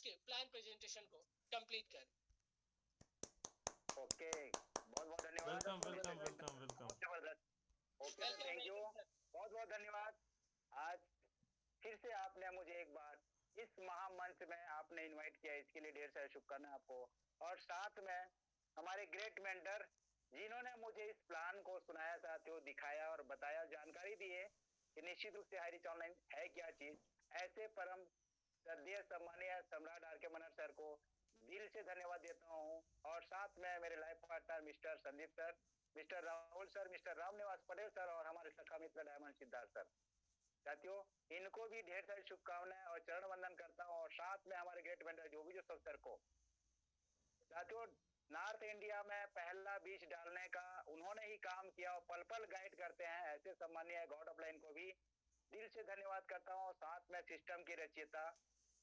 आज के plan presentation को कंप्लीट करें। ओके, बहुत बहुत धन्यवाद। Welcome welcome welcome welcome. जबरदस्त। ओके, थैंक यू, बहुत बहुत धन्यवाद। आज फिर से आपने मुझे एक बार इस महामंच में आपने इनवाइट किया, इसके लिए ढेर सारी शुभकामनाएं आपको। और साथ में हमारे ग्रेट मेंटर जिन्होंने मुझे इस प्लान को सुनाया, साथियों, दिखाया और बताया, जानकारी दी है कि निश्चित रूप से हाई रिच ऑनलाइन है क्या चीज। ऐसे परम श्रद्धेय सम्मानीय सम्राट आर के मनहर सर को दिल से धन्यवाद देता हूँ। और साथ में मेरे life partner mister Sandeep sir, mister Rahul sir, mister Ramniwas Patel sir और हमारे सखा मित्र डायमंड सिद्धार्थ सर। साथियों, इनको भी ढेर सारी शुभकामनाएं और चरण वंदन करता हूँ। और साथ में हमारे ग्रेट मेंटर जो भी जो सब सर को। साथियों, नॉर्थ इंडिया में पहला बीज डालने का उन्होंने ही काम किया और पल पल गाइड करते हैं। ऐसे सम्मानीय गॉड ऑफ लाइन को भी दिल से धन्यवाद करता हूँ। साथ में सिस्टम की रचयिता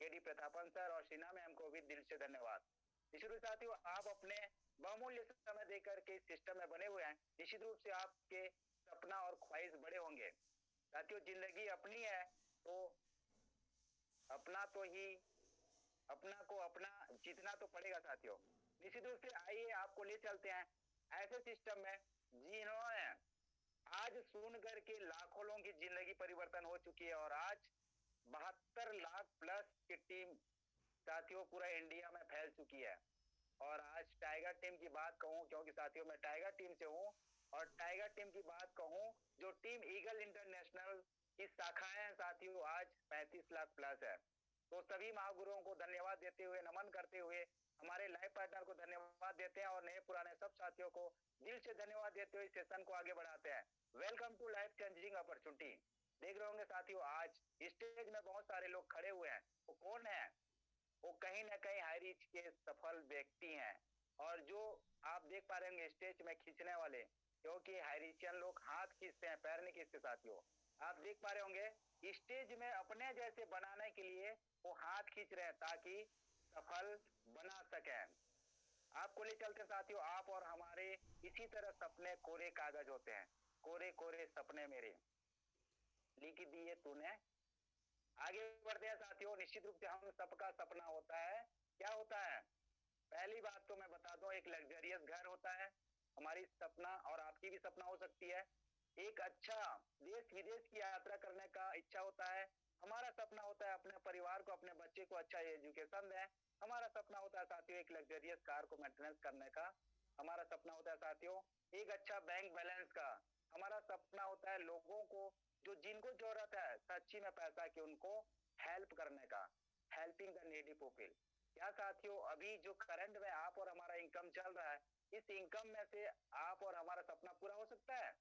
केडी प्रतापन सर और शीना मैम को भी दिल से धन्यवाद। निश्चित रूप से साथियों, आप अपने बहुमूल्य समय देकर के इस सिस्टम में बने हुए हैं। निश्चित रूप से आपके सपना और ख्वाहिश बड़े होंगे। साथियों, जिंदगी अपनी है तो अपना को अपना जीतना तो पड़ेगा। साथियों, निश्चित रूप से आइए आपको ले चलते हैं ऐसे सिस्टम में जिन्होंने आज सुन करके लाखों लोगों की जिंदगी परिवर्तन हो चुकी है। और आज 72 लाख प्लस की टीम साथियों पूरा इंडिया में फैल चुकी है। और आज टाइगर टीम की बात कहूं, क्योंकि साथियों मैं टाइगर टीम से हूं, और टाइगर टीम की बात कहूं जो टीम ईगल इंटरनेशनल की शाखाएं साथियों आज 35 लाख प्लस है। तो सभी महागुरुओं को धन्यवाद देते हुए, नमन करते हुए, हमारे लाइफ पार्टनर को धन्यवाद देते हैं और नए पुराने सब साथियों को दिल से धन्यवाद देते हुए सेशन को आगे बढ़ाते हैं। Welcome to life changing opportunity. देख रहे होंगे साथियों, आज स्टेज में बहुत सारे लोग खड़े हुए हैं। वो कौन है? वो कहीं ना कहीं हाई रीच के सफल व्यक्ति हैं। और जो आप देख पा रहे होंगे स्टेज में खींचने वाले, क्योंकि हाई रिचियन लोग हाथ खींचते हैं, पैर नहीं खींचते। साथियों, आप देख पा रहे होंगे स्टेज में अपने जैसे बनाने के लिए वो हाथ खींच रहे हैं ताकि सफल बना सके। आपको ले चलते साथियों, आप और हमारे इसी तरह सपने कोरे कागज होते हैं। कोरे कोरे सपने मेरे लिख दिए तूने। आगे बढ़ते हैं साथियों। निश्चित रूप से हम सबका सपना होता है। क्या होता है? पहली बात तो मैं बता दूं, एक लग्जरियस घर होता है। हमारी सपना और आपकी भी सपना हो सकती है। एक अच्छा देश विदेश की यात्रा करने का इच्छा होता है। हमारा सपना होता है अपने परिवार को, अपने बच्चे को अच्छा एजुकेशन दें। हमारा सपना होता है साथियों एक लग्जरियस कार को मेंटेनेंस करने का। हमारा सपना होता है साथियों एक अच्छा बैंक बैलेंस का। हमारा सपना होता है लोगों को जो जिनको जरूरत है सच्ची में पैसा की, उनको हेल्प करने का, हेल्पिंग द नीडी पीपल। क्या साथियों, अभी जो करंट में आप और हमारा इनकम चल रहा है, इस इनकम में से आप और हमारा सपना पूरा हो सकता है?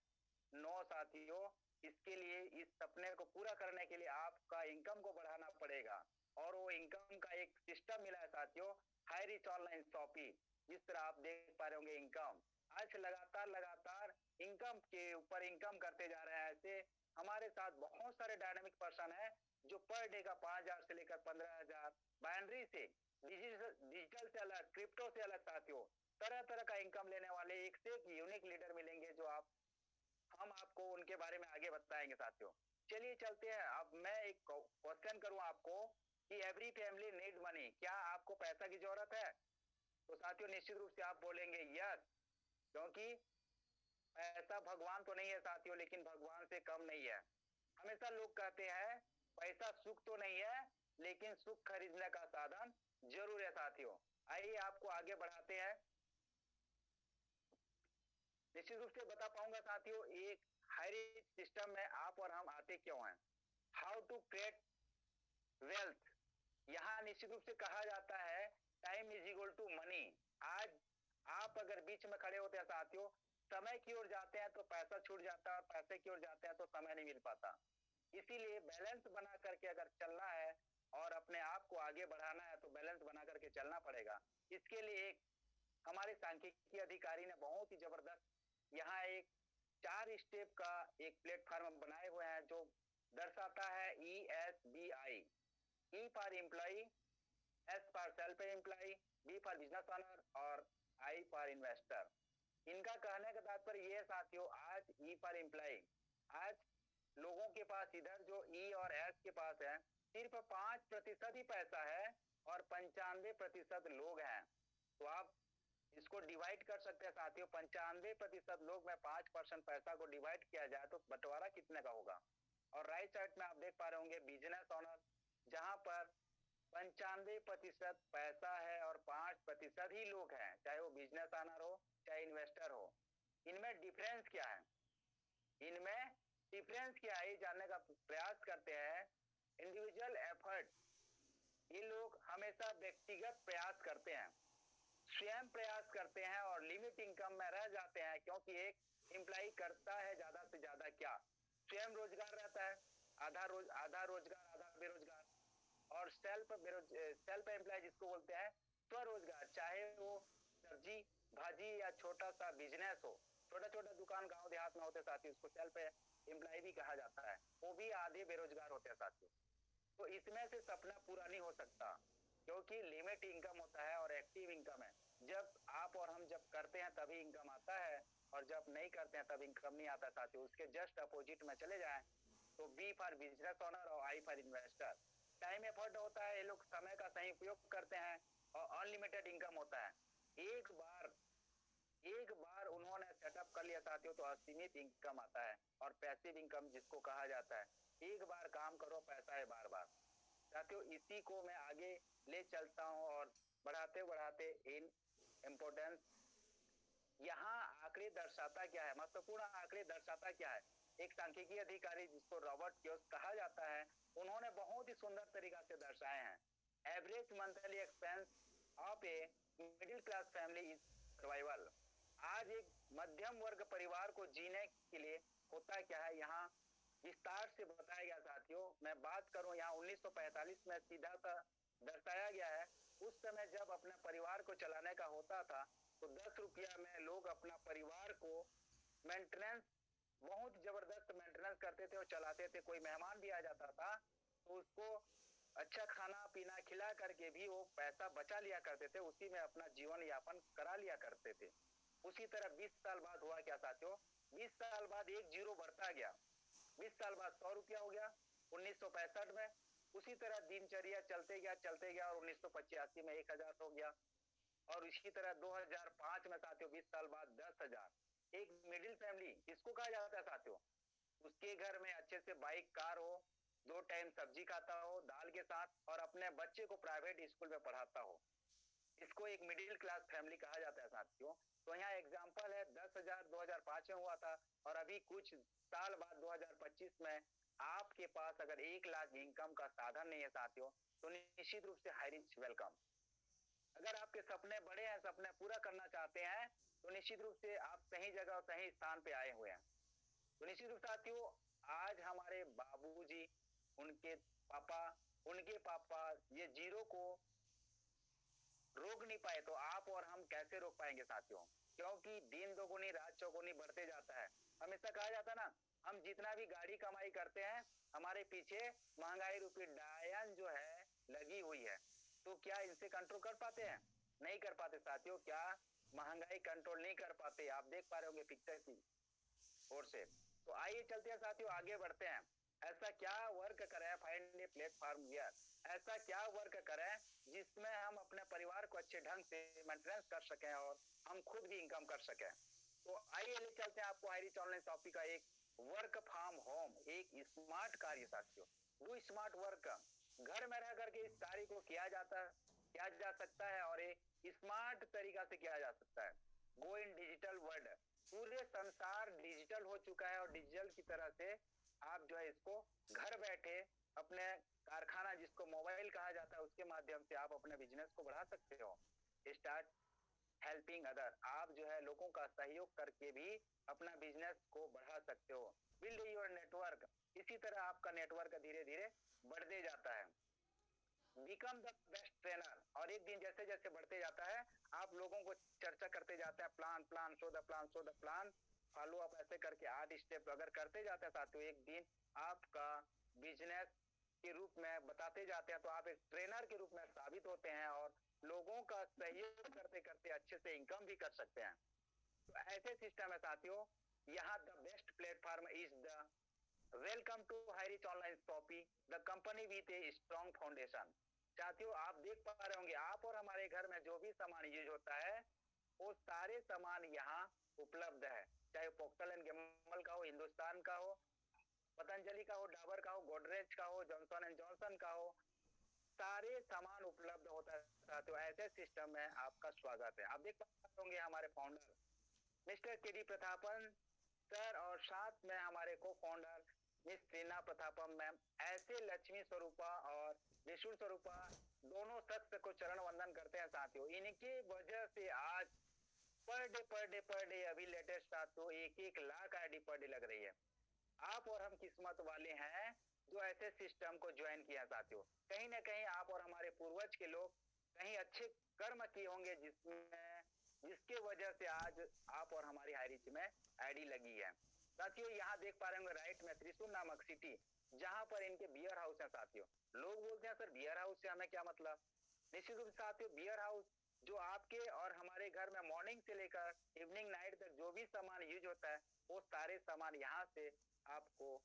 नो साथियों, इसके लिए, इस सपने को पूरा करने के लिए आपका इनकम को बढ़ाना पड़ेगा। और वो इनकम का एक सिस्टम मिला है साथियों, हाई रिच ऑनलाइन शॉपिंग। जिस तरह आप देख पा रहे होंगे इनकम आज लगातार इनकम के ऊपर इनकम करते जा रहे हैं। ऐसे हमारे साथ बहुत सारे डायनामिक पर्सन है जो पर डे का 5,000 से लेकर 15,000 बाइनरी से डिजिटल से अलग, क्रिप्टो से अलग साथियों तरह तरह का इनकम लेने वाले एक से एक यूनिक लीडर मिलेंगे जो हम आपको उनके बारे में आगे बताएंगे साथियों। चलिए चलते हैं। अब मैं एक क्वेश्चन करूं आपको कि एवरी फैमिली नीड मनी, क्या आपको पैसा की जरूरत है? तो साथियों निश्चित रूप से आप बोलेंगे यस, क्योंकि पैसा भगवान तो नहीं है साथियों, लेकिन भगवान से कम नहीं है। हमेशा लोग कहते हैं पैसा सुख तो नहीं है, लेकिन सुख खरीदने का साधन जरूर है साथियों। आइए आपको आगे बढ़ाते हैं। निश्चित रूप से बता पाऊंगा साथियों एक हाई रिच सिस्टम में आप और हम आते क्यों हैं। How to create wealth. यहाँ निश्चित रूप से कहा जाता है time is equal to money. आज आप अगर बीच में खड़े होते हैं साथियों, समय की ओर जाते हैं तो पैसा छूट जाता है, और पैसे की ओर जाते हैं तो समय नहीं मिल पाता। इसीलिए बैलेंस बना करके अगर चलना है और अपने आप को आगे बढ़ाना है तो बैलेंस बना करके चलना पड़ेगा। इसके लिए एक हमारे सांख्यिकी अधिकारी ने बहुत ही जबरदस्त यहाँ एक 4 स्टेप का एक प्लेटफॉर्म बनाए हुए हैं जो दर्शाता है ESBI। E for employ, S for self employ, B for business owner और I फॉर इन्वेस्टर। इनका कहने का तात्पर्य ये साथियों, आज E फॉर एम्प्लॉय, आज लोगों के पास इधर जो E और S के पास है सिर्फ 5% ही पैसा है और 95% लोग हैं, तो आप इसको डिवाइड कर सकते हैं साथियों। 95% लोग में 5% पैसा को डिवाइड किया जाए तो बंटवारा कितने का होगा। और राइट साइड में आप देख पा रहे होंगे बिजनेस ऑनर, जहां पर 95% पैसा है और 5% ही लोग हैं, चाहे वो बिजनेस ऑनर हो चाहे इन्वेस्टर हो। इनमें डिफरेंस क्या है, इनमें डिफरेंस क्या है, ये जानने का प्रयास करते हैं। इंडिविजुअल एफर्ट, ये लोग हमेशा व्यक्तिगत प्रयास करते हैं, स्वयं प्रयास करते हैं और लिमिट इनकम में रह जाते हैं, क्योंकि एक एम्प्लॉय करता है ज्यादा से ज्यादा क्या, स्वयं रोजगार रहता है, आधा रोजगार आधा बेरोजगार। और सेल्फ एम्प्लॉय जिसको बोलते हैं स्वरोजगार, चाहे वो सब्जी भाजी या छोटा सा बिजनेस हो, छोटा छोटा दुकान गांव देहात में होते साथियों, उसको सेल्फ एम्प्लॉय भी कहा जाता है, वो भी आधे बेरोजगार होते हैं साथियों। तो इसमें से सपना पूरा नहीं हो सकता, क्योंकि लिमिट इनकम होता है और एक्टिव इनकम है। जब आप और हम जब करते हैं तभी इनकम आता है, और जब नहीं करते हैं तब इनकम नहीं आता साथियों। उसके जस्ट अपोजिट में चले जाएं तो बी फॉर बिजनेस ओनर और I for investor. Time effort होता है, ये लोग समय का सही उपयोग करते हैं, और अनलिमिटेड इनकम होता है। एक बार उन्होंने सेटअप कर लिया साथियों तो असीमित इनकम आता है, और पैसिव इनकम जिसको कहा जाता है, एक बार काम करो पैसा है बार बार। साथियों इसी को मैं आगे ले चलता हूं और बढ़ाते बढ़ाते इन इम्पोर्टेंस, यहाँ आंकड़े दर्शाता क्या है, महत्वपूर्ण आंकड़े दर्शाता क्या है। एक सांख्यिकी अधिकारी जिसको रॉबर्ट क्योस कहा जाता है, उन्होंने बहुत ही सुंदर तरीका से दर्शाए हैं। Average monthly expense of a middle class family is survival. आज एक मध्यम वर्ग परिवार को जीने के लिए होता क्या है, यहाँ विस्तार से बताया गया साथियों। मैं बात करूं यहाँ 1945 में सीधा सा दर्शाया गया है। उस समय जब अपने परिवार को चलाने का होता था तो 10 रुपया में लोग अपना परिवार को मेंटेनेंस, बहुत जबरदस्त मेंटेनेंस करते थे और चलाते थे। कोई मेहमान भी आ जाता था तो उसको अच्छा खाना पीना खिला करके भी वो पैसा बचा लिया करते थे, उसी में अपना जीवन यापन करा लिया करते थे। उसी तरह 20 साल बाद हुआ क्या साथियों, 20 साल बाद एक जीरो बढ़ता गया, 20 साल बाद 100 रुपया हो गया 1965 में। उसी तरह दिनचर्या चलते गया और 1985 में 1000 हो गया, और इसी तरह 2005 में साथियों 20 साल बाद 10,000। एक मिडिल फैमिली किसको कहा जाता है साथियों, उसके घर में अच्छे से बाइक कार हो, 2 टाइम सब्जी खाता हो दाल के साथ, और अपने बच्चे को प्राइवेट स्कूल में पढ़ाता हो, इसको एक मिडिल क्लास फैमिली कहा जाता है साथियों। तो यहाँ एग्जांपल है 10,000 2005 में हुआ था, और अभी कुछ साल बाद 2025 में आपके पास अगर 1 लाख इनकम का साधन नहीं है साथियों, तो निश्चित रूप से हाई रिच वेलकम। अगर आपके सपने बड़े हैं, सपने पूरा करना चाहते हैं, तो निश्चित रूप से आप सही जगह और सही स्थान पे आए हुए हैं। तो निश्चित रूप से साथियों, आज हमारे बाबूजी, उनके पापा ये जीरो को रोक नहीं पाए, तो आप और हम कैसे रोक पाएंगे साथियों, क्योंकि दिन दोगुनी रात चौगुनी बढ़ते जाता है। हमेशा कहा जाता है ना, हम जितना भी गाड़ी कमाई करते हैं, हमारे पीछे महंगाई रूपी डायन जो है लगी हुई है। तो क्या इनसे कंट्रोल कर पाते हैं, नहीं कर पाते साथियों। क्या महंगाई कंट्रोल नहीं कर पाते, आप देख पा रहे होंगे पिक्चर की ओर से। तो आइए चलते हैं साथियों, आगे बढ़ते हैं। ऐसा क्या वर्क करें, फाइंड ए प्लेटफॉर्म हियर, ऐसा क्या वर्क करें जिसमें हम अपने परिवार को अच्छे ढंग से मेंटेनेंस कर सकें और हम खुद भी इनकम कर सकें। तो आइए ले चलते हैं आपको आईरिच ऑनलाइन शॉपिंग का एक वर्क फ्रॉम होम, एक स्मार्ट कार्य साथियों। वो स्मार्ट वर्क घर में रह करके इस कार्य को किया जा सकता है, और एक स्मार्ट तरीका से किया जा सकता है। गो इन डिजिटल वर्ल्ड, पूरे संसार डिजिटल हो चुका है, और डिजिटल की तरह से आप जो है इसको घर बैठे अपने कारखाना जिसको मोबाइल कहा जाता है उसके माध्यम से आप अपने बिजनेस को बढ़ा सकते हो। स्टार्ट हेल्पिंग अदर, आप जो है लोगों का सहयोग करके भी अपना बिजनेस को बढ़ा सकते हो। बिल्ड योर नेटवर्क, इसी तरह आपका नेटवर्क धीरे धीरे बढ़ते जाता है। बिकम द बेस्ट ट्रेनर, और एक दिन जैसे जैसे बढ़ते जाता है आप लोगों को चर्चा करते जाते हैं, plan show the plan follow up, ऐसे करके 8 स्टेप अगर करते जाते हैं साथियों, एक दिन आपका बिजनेस के रूप में बताते जाते हैं तो आप एक ट्रेनर के रूप में साबित होते हैं, और लोगों का सहयोग करते करते अच्छे से इनकम भी कर सकते हैं। तो ऐसे सिस्टम है साथियों। यहाँ the best platform is the welcome to Highrich online shopping, the company with a strong foundation. साथियों आप देख पा रहे होंगे, आप और हमारे सामान यूज होता है वो सारे सामान यहाँ उपलब्ध है, चाहे पोक्टल एंड गैमल का हो, हिंदुस्तान का हो, पतंजलि का हो, डाबर का हो, गोदरेज का हो, जॉनसन एंड जॉनसन का हो, सारे सामान उपलब्ध होता है साथियों। ऐसे सिस्टम में आपका स्वागत है। आप देख पाते होंगे हमारे फाउंडर मिस्टर के डी प्रतापन सर और साथ में हमारे को फाउंडर मिस रीना प्रतापम मैम, ऐसे लक्ष्मी स्वरूपा और विष्णु स्वरूपा दोनों शख्स को चरण वंदन करते हैं साथियों। इनकी वजह से आज पर डे अभी लेटेस्ट साथियों 1-1 लाख आईडी पर डे लग रही है। आप और हम किस्मत वाले हैं जो ऐसे सिस्टम को ज्वाइन किया साथियों। कहीं ना कहीं आप और हमारे पूर्वज के लोग कहीं अच्छे कर्म किए होंगे जिसके वजह से आज आप और हमारी हाईरिच में आईडी लगी है साथियों। यहाँ देख पा रहे होंगे राइट में त्रिशूल नामक सिटी, जहां पर इनके बियर हाउस है साथियों। लोग बोलते हैं सर बियर हाउस से हमें क्या मतलब। निश्चित रूप से साथियों बियर हाउस जो आपके और हमारे घर में मॉर्निंग से लेकर इवनिंग नाइट तक जो भी सामान यूज होता है वो सारे सामान यहाँ से आपको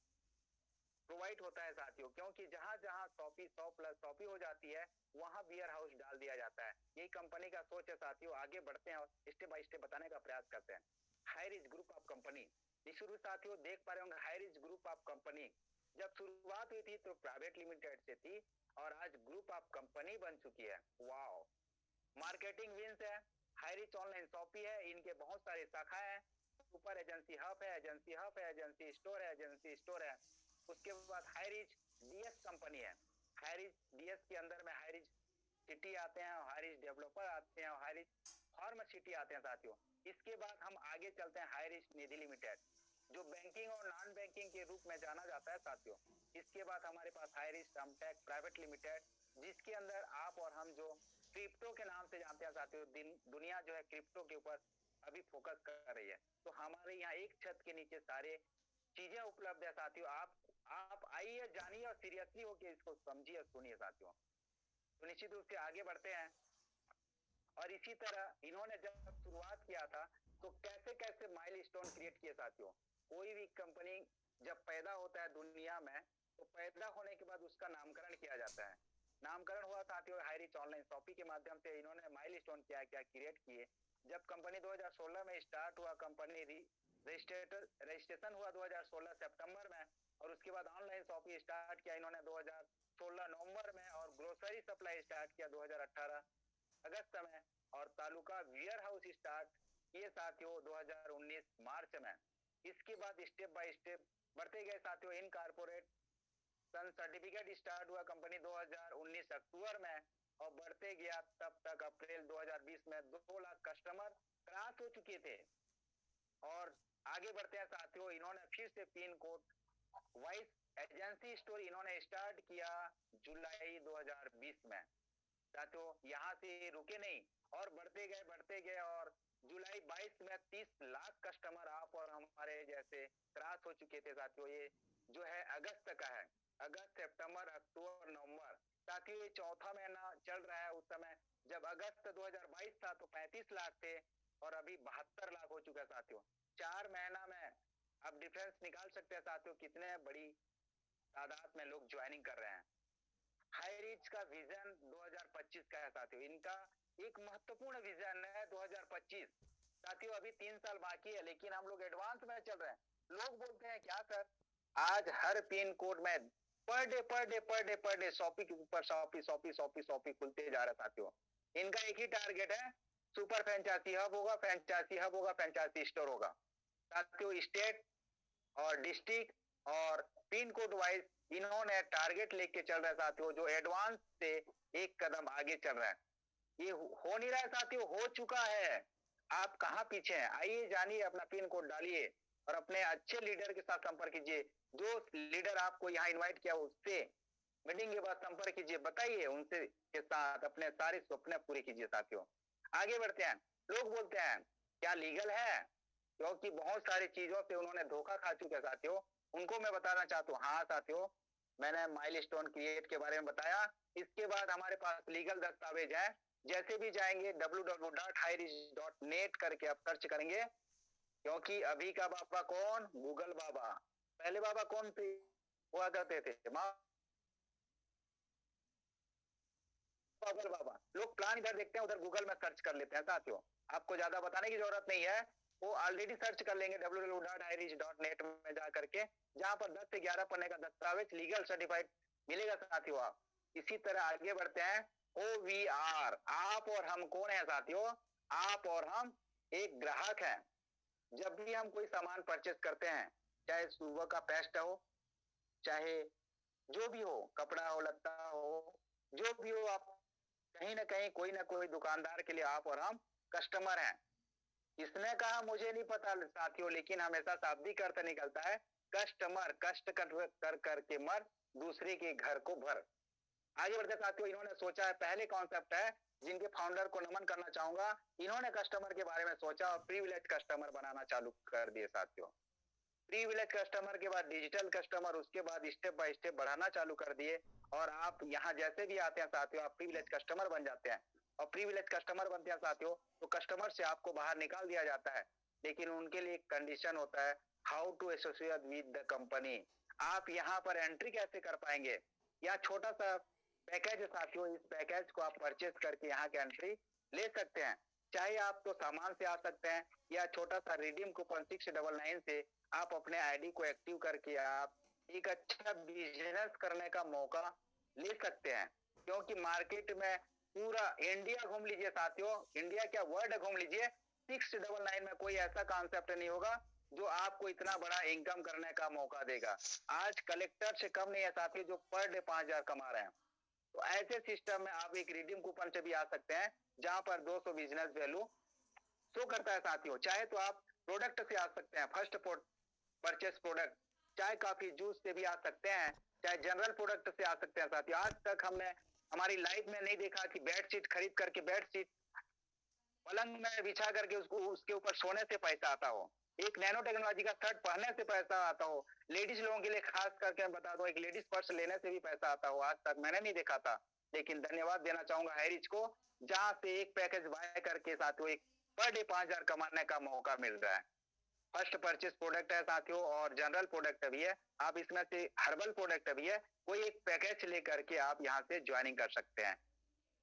प्रोवाइड होता है साथियों। क्योंकि जहां जहां शॉपी 100+ शॉपी हो जाती है वहां बियर हाउस डाल दिया जाता है। यही कंपनी का सोच है साथियों। आगे बढ़ते हैं और स्टेप बाय स्टेप बताने का प्रयास करते हैं। हाईरिच ग्रुप ऑफ कंपनी, शुरू साथियों देख पा रहे होंगे हाईरिच ग्रुप ऑफ कंपनी जब शुरुआत हुई थी तो प्राइवेट लिमिटेड से थी और आज ग्रुप ऑफ कंपनी बन चुकी है। वाओ, मार्केटिंग विंस है, हाईरिच ऑनलाइन शॉपी है, इनके बहुत सारी शाखाएं हैं, सुपर एजेंसी हब है, एजेंसी हब है, एजेंसी स्टोर है, एजेंसी स्टोर है। उसके बाद हाईरिच डीएस कंपनी है। हाईरिच डीएस के अंदर में हाईरिच सिटी आते हैं, हाईरिच डेवलपर आते हैं, हाईरिच फार्म सिटी आते हैं साथियों। इसके बाद हम आगे चलते हैं हाईरिच निधि लिमिटेड जो बैंकिंग और नॉन बैंकिंग के रूप में जाना जाता है साथियों। इसके बाद हमारे पास हाईरिच समटेक प्राइवेट लिमिटेड जिसके अंदर आप और हम जो क्रिप्टो के नाम से जानते हैं साथियों, दुनिया जो है क्रिप्टो के ऊपर अभी फोकस कर रही है। तो हमारे यहाँ एक छत के नीचे सारे चीजें उपलब्ध है साथियों। आप आइए, जानिए और सीरियसली होकर इसको समझिए और सुनिए साथियों। तो निश्चित रूप से आगे बढ़ते हैं। और इसी तरह इन्होंने जब शुरुआत किया था तो कैसे कैसे माइलस्टोन क्रिएट किए साथियों। कोई भी कंपनी जब पैदा होता है दुनिया में तो पैदा होने के बाद उसका नामकरण किया जाता है। नामकरण हुआ साथियों हाईरिच ऑनलाइन शॉपी के माध्यम से। इन्होंने माइलस्टोन क्या क्या क्रिएट किए। जब कंपनी 2016 में स्टार्ट हुआ, कंपनी रजिस्ट्रेशन हुआ 2016 सितंबर में और उसके बाद ऑनलाइन शॉपी स्टार्ट किया इन्होंने 2016 नवंबर में और ग्रोसरी सप्लाई स्टार्ट किया 2018 अगस्त में और तालुका वियर हाउस स्टार्ट किए साथियों 2019 मार्च में। इसके बाद स्टेप बाय स्टेप बढ़ते गए साथियों। इन कारपोरेट सन सर्टिफिकेट स्टार्ट हुआ कंपनी 2019 अक्टूबर में और बढ़ते गया तब तक अप्रैल 2020 में 2 लाख कस्टमर क्रॉस हो चुके थे। और आगे बढ़ते हैं साथियों। इन्होंने फिर से pin code vice agency store इन्होंने स्टार्ट किया जुलाई 2020 में साथियों। यहाँ से रुके नहीं और बढ़ते गए और जुलाई 22 में 30 लाख कस्टमर आप और हमारे जैसे क्रॉस हो चुके थे साथियों। ये जो है अगस्त का है, अगस्त सितंबर अक्टूबर नवंबर साथियों ये चौथा महीना चल रहा है। उस समय जब अगस्त 2022 था तो 35 लाख थे और अभी 72 लाख हो चुका है साथियों। 4 महीना में आप डिफरेंस निकाल सकते हैं साथियों कितने बड़ी तादाद में लोग ज्वाइनिंग कर रहे हैं। हाईरिच का विजन 2025 का है साथियों। इनका एक महत्वपूर्ण विजन है 2025 साथियों। अभी 3 साल बाकी है लेकिन हम लोग एडवांस में चल रहे हैं। लोग बोलते हैं क्या सर, आज हर पिन कोड में पर डे शॉपी के ऊपर शॉपी खुलते जा रहा है साथियों। इनका एक ही टारगेट है, सुपर फ्रेंचाइजी हब होगा, फ्रेंचाइजी हब होगा, फ्रेंचाइजी स्टोर होगा साथियों। स्टेट और डिस्ट्रिक्ट और पिन कोड वाइज इन्होंने टारगेट लेके चल रहा है साथियों, जो एडवांस से एक कदम आगे चल रहा है। ये हो नहीं रहा है साथियों, हो चुका है। आप कहाँ पीछे हैं, आइए जानिए, अपना पिन कोड डालिए और अपने अच्छे लीडर के साथ संपर्क कीजिए। जो लीडर आपको यहाँ इन्वाइट किया उससे मीटिंग के बाद संपर्क कीजिए, बताइए उनसे के साथ अपने सारे सपने पूरे कीजिए साथियों। आगे बढ़ते हैं। लोग बोलते हैं क्या लीगल है, क्योंकि बहुत सारी चीजों से उन्होंने धोखा खा चुके हैं साथियों। उनको मैं बताना चाहता हूँ, हाँ साथियों मैंने माइलस्टोन क्रिएट के बारे में बताया। इसके बाद हमारे पास लीगल दस्तावेज है। जैसे भी जाएंगे www.highrisk.net करके आप सर्च करेंगे, क्योंकि अभी का बाबा कौन, गूगल बाबा। पहले बाबा कौन थे, हुआ करते थे पागल बाबा, लोग प्लान इधर देखते हैं, उधर गूगल में सर्च कर लेते हैं साथियों। आपको ज्यादा बताने की जरूरत नहीं है, वो ऑलरेडी सर्च कर लेंगे www.highreach.net में जा करके, जहां पर 10 से 11 पन्ने का दस्तावेज लीगल सर्टिफाइड मिलेगा साथियों। आप इसी तरह आगे बढ़ते हैं। OVR, आप और हम कौन है साथियों? आप और हम एक ग्राहक हैं। जब भी हम कोई सामान परचेस करते हैं, चाहे सुबह का पेस्ट हो, चाहे जो भी हो, कपड़ा हो, लत्ता हो, जो भी हो, आप कहीं ना कहीं कोई ना कोई दुकानदार के लिए आप और हम कस्टमर हैं। इसने कहा मुझे नहीं पता साथियों, लेकिन हमेशा शाब्दिक अर्थ निकलता है कस्टमर, कष्ट कर करके मर, दूसरे के घर को भर। आगे बढ़ते साथियों, इन्होंने सोचा है, पहले कॉन्सेप्ट है जिनके फाउंडर को नमन करना चाहूंगा, इन्होंने कस्टमर के बारे में सोचा और प्रिविलेज कस्टमर बनाना चालू कर दिए साथियों। प्रीविलेज कस्टमर के बाद डिजिटल कस्टमर, उसके बाद स्टेप बाय स्टेप बढ़ाना चालू कर दिए। और आप यहाँ जैसे भी आते हैं साथियों, आप प्रीविलेज कस्टमर बन जाते हैं। और प्रीविलेज कस्टमर बनते हैं साथियों, तो कस्टमर से आपको बाहर निकाल दिया जाता है, लेकिन उनके लिए एक कंडीशन होता है, how to associate with the company. आप यहाँ पर एंट्री कैसे कर पाएंगे? यह छोटा सा पैकेज है साथियों, इस पैकेज को आप परचेज करके यहाँ की एंट्री ले सकते हैं। चाहे आप तो सामान से आ सकते हैं, या छोटा सा रिडीम कूपन 699 से आप अपने आईडी को एक्टिव करके आप एक अच्छा बिजनेस करने का मौका ले सकते हैं। क्योंकि मार्केट में पूरा इंडिया घूम लीजिए साथियों, इंडिया क्या वर्ल्ड घूम लीजिए, 699 में कोई ऐसा कॉन्सेप्ट नहीं होगा जो आपको इतना बड़ा इनकम करने का मौका देगा। आज कलेक्टर से कम नहीं है साथियों जो पर डे 5,000 कमा रहे हैं। तो ऐसे सिस्टम में आप एक रिडीम कूपन से भी आ सकते हैं, जहां पर 200 बिजनेस वैल्यू शो करता है साथियों। चाहे तो आप प्रोडक्ट से आ सकते हैं, फर्स्ट परचेस प्रोडक्ट, चाय कॉफी जूस से भी आ सकते हैं, चाहे जनरल प्रोडक्ट से आ सकते हैं साथियों। आज तक हमने हमारी लाइफ में नहीं देखा कि बेडशीट खरीद करके बेडशीट पलंग में बिछा करके उसको उसके ऊपर सोने से पैसा आता हो, एक नैनो टेक्नोलॉजी का शर्ट पहनने से पैसा आता हो। लेडीज लोगों के लिए खास करके मैं बता दूं, एक लेडीज पर्स लेने से भी पैसा आता हो, आज तक मैंने नहीं देखा था। लेकिन धन्यवाद देना चाहूंगा हाईरिच को, जहां से एक पैकेज बाय करके साथियों एक पर डे 5,000 कमाने का मौका मिल रहा है। फर्स्ट परचेस प्रोडक्ट है साथियों, और जनरल प्रोडक्ट भी है। आप इसमें से हर्बल प्रोडक्ट भी है, कोई एक पैकेज लेकर के आप यहाँ से ज्वाइनिंग कर सकते हैं।